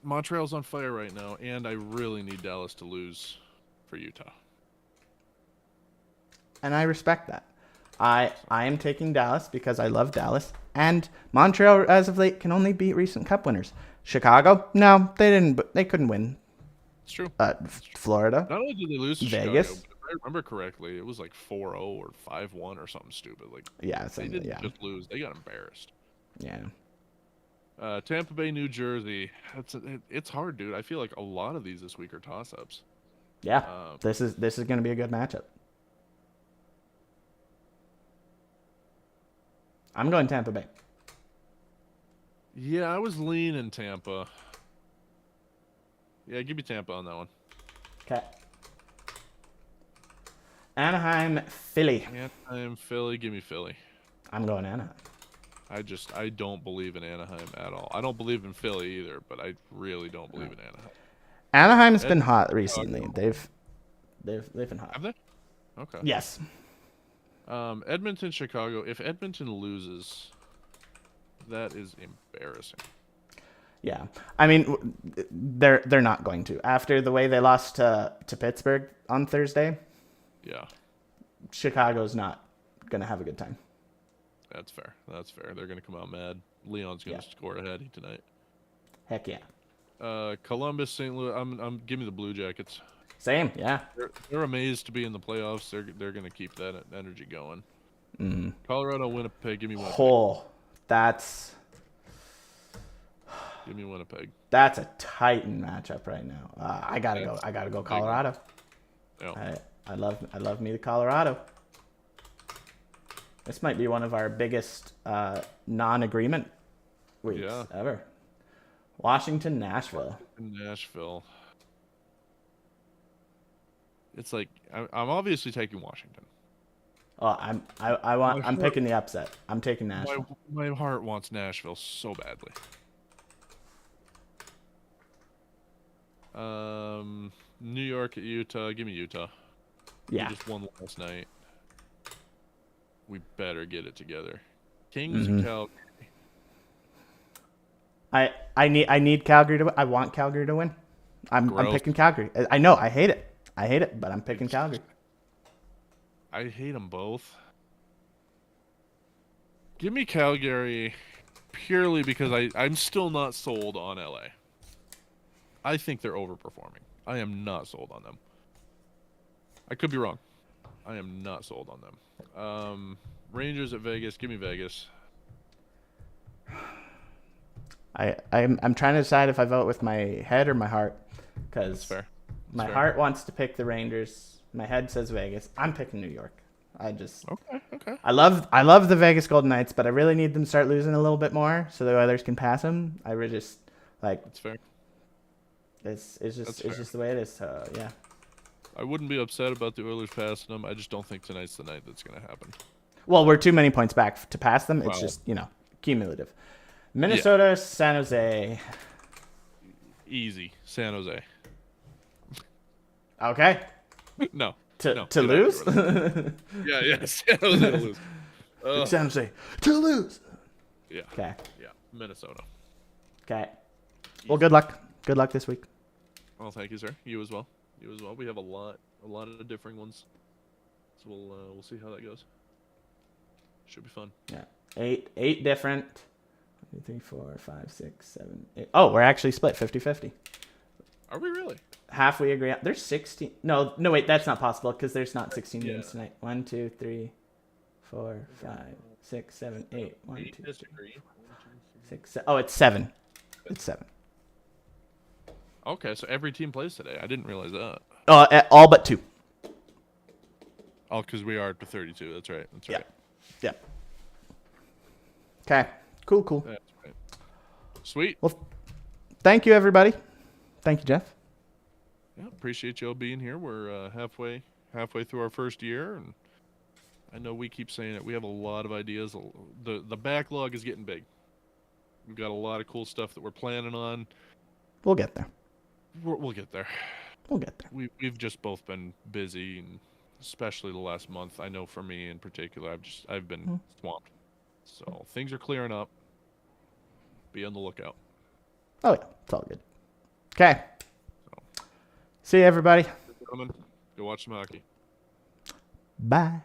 Montreal's on fire right now, and I really need Dallas to lose for Utah. And I respect that. I am taking Dallas because I love Dallas, and Montreal, as of late, can only beat recent Cup winners. Chicago, no, they didn't. They couldn't win. It's true. Florida. Not only did they lose to Vegas. Chicago, but if I remember correctly, it was like 4-0 or 5-1 or something stupid. Like they didn't just lose; they got embarrassed. Yeah. Tampa Bay, New Jersey. It's hard, dude. I feel like a lot of these this week are toss-ups. Yeah. This is going to be a good matchup. I'm going Tampa Bay. Yeah, I was leaning Tampa. Yeah, give me Tampa on that one. Okay. Anaheim, Philly. Anaheim, Philly. Give me Philly. I'm going Anaheim. I don't believe in Anaheim at all. I don't believe in Philly either, but I really don't believe in Anaheim. Anaheim's been hot recently. They've been hot. Have they? Okay. Yes. Edmonton, Chicago. If Edmonton loses, that is embarrassing. Yeah, I mean, they're not going to. After the way they lost to Pittsburgh on Thursday, yeah, Chicago's not gonna have a good time. That's fair. They're gonna come out mad. Leon's gonna score a heady tonight. Heck yeah. Columbus, St. Louis. I'm give me the Blue Jackets. Same, yeah. They're amazed to be in the playoffs. They're gonna keep that energy going. Mm-hmm. Colorado, Winnipeg. Give me Winnipeg. Oh, give me Winnipeg. That's a Titan matchup right now. I gotta go Colorado. Yeah. I love me the Colorado. This might be one of our biggest non-agreement weeks ever. Washington, Nashville. It's like I'm obviously taking Washington. Oh, I'm picking the upset. I'm taking Nashville. My heart wants Nashville so badly. New York at Utah. Give me Utah. Yeah. We just won last night. We better get it together. Kings and Calgary. I need Calgary to win. I want Calgary to win. I'm picking Calgary. I know. I hate it, but I'm picking Calgary. I hate them both. Give me Calgary purely because I'm still not sold on LA. I think they're overperforming. I am not sold on them. I could be wrong. I am not sold on them. Rangers at Vegas. Give me Vegas. I'm trying to decide if I vote with my head or my heart, That's because fair. my heart wants to pick the Rangers. My head says Vegas. I'm picking New York. Okay. I love the Vegas Golden Knights, but I really need them to start losing a little bit more so the others can pass them. I really just like. That's fair. It's just the way it is. So yeah. I wouldn't be upset about the Oilers passing them. I just don't think tonight's the night that's going to happen. Well, we're too many points back to pass them. It's Wow. just cumulative. Minnesota, San Jose. Easy. San Jose. Okay. No. To lose? Yeah. San Jose to lose. San Jose to lose. Yeah. Okay. Yeah. Minnesota. Okay. Well, good luck. Good luck this week. Well, thank you, sir. You as well. We have a lot of differing ones. So we'll see how that goes. Should be fun. Yeah. Eight different. 1, 2, 3, 4, 5, 6, 7, 8. Oh, we're actually split 50-50. Are we really? Half we agree on. There's 16. No, wait, that's not possible because there's not 16 Yeah. games tonight. 1, 2, 3, 4, 5, 6, 7, 8. 1, 2, 3, Disagree. 6, 7. Oh, it's 7. It's 7. Okay, so every team plays today. I didn't realize that. All but 2. Oh, because we are up to 32. That's right. Yeah. Okay. Cool. That's right. Sweet. Well, thank you, everybody. Thank you, Jeff. Yeah, appreciate y'all being here. We're halfway through our first year, and I know we keep saying it. We have a lot of ideas. The backlog is getting big. We've got a lot of cool stuff that we're planning on. We'll get there. We'll get there. We've just both been busy, and especially the last month. I know for me in particular, I've been swamped. So things are clearing up. Be on the lookout. Oh, yeah. It's all good. Okay. See you, everybody. Gentlemen, go watch some hockey. Bye.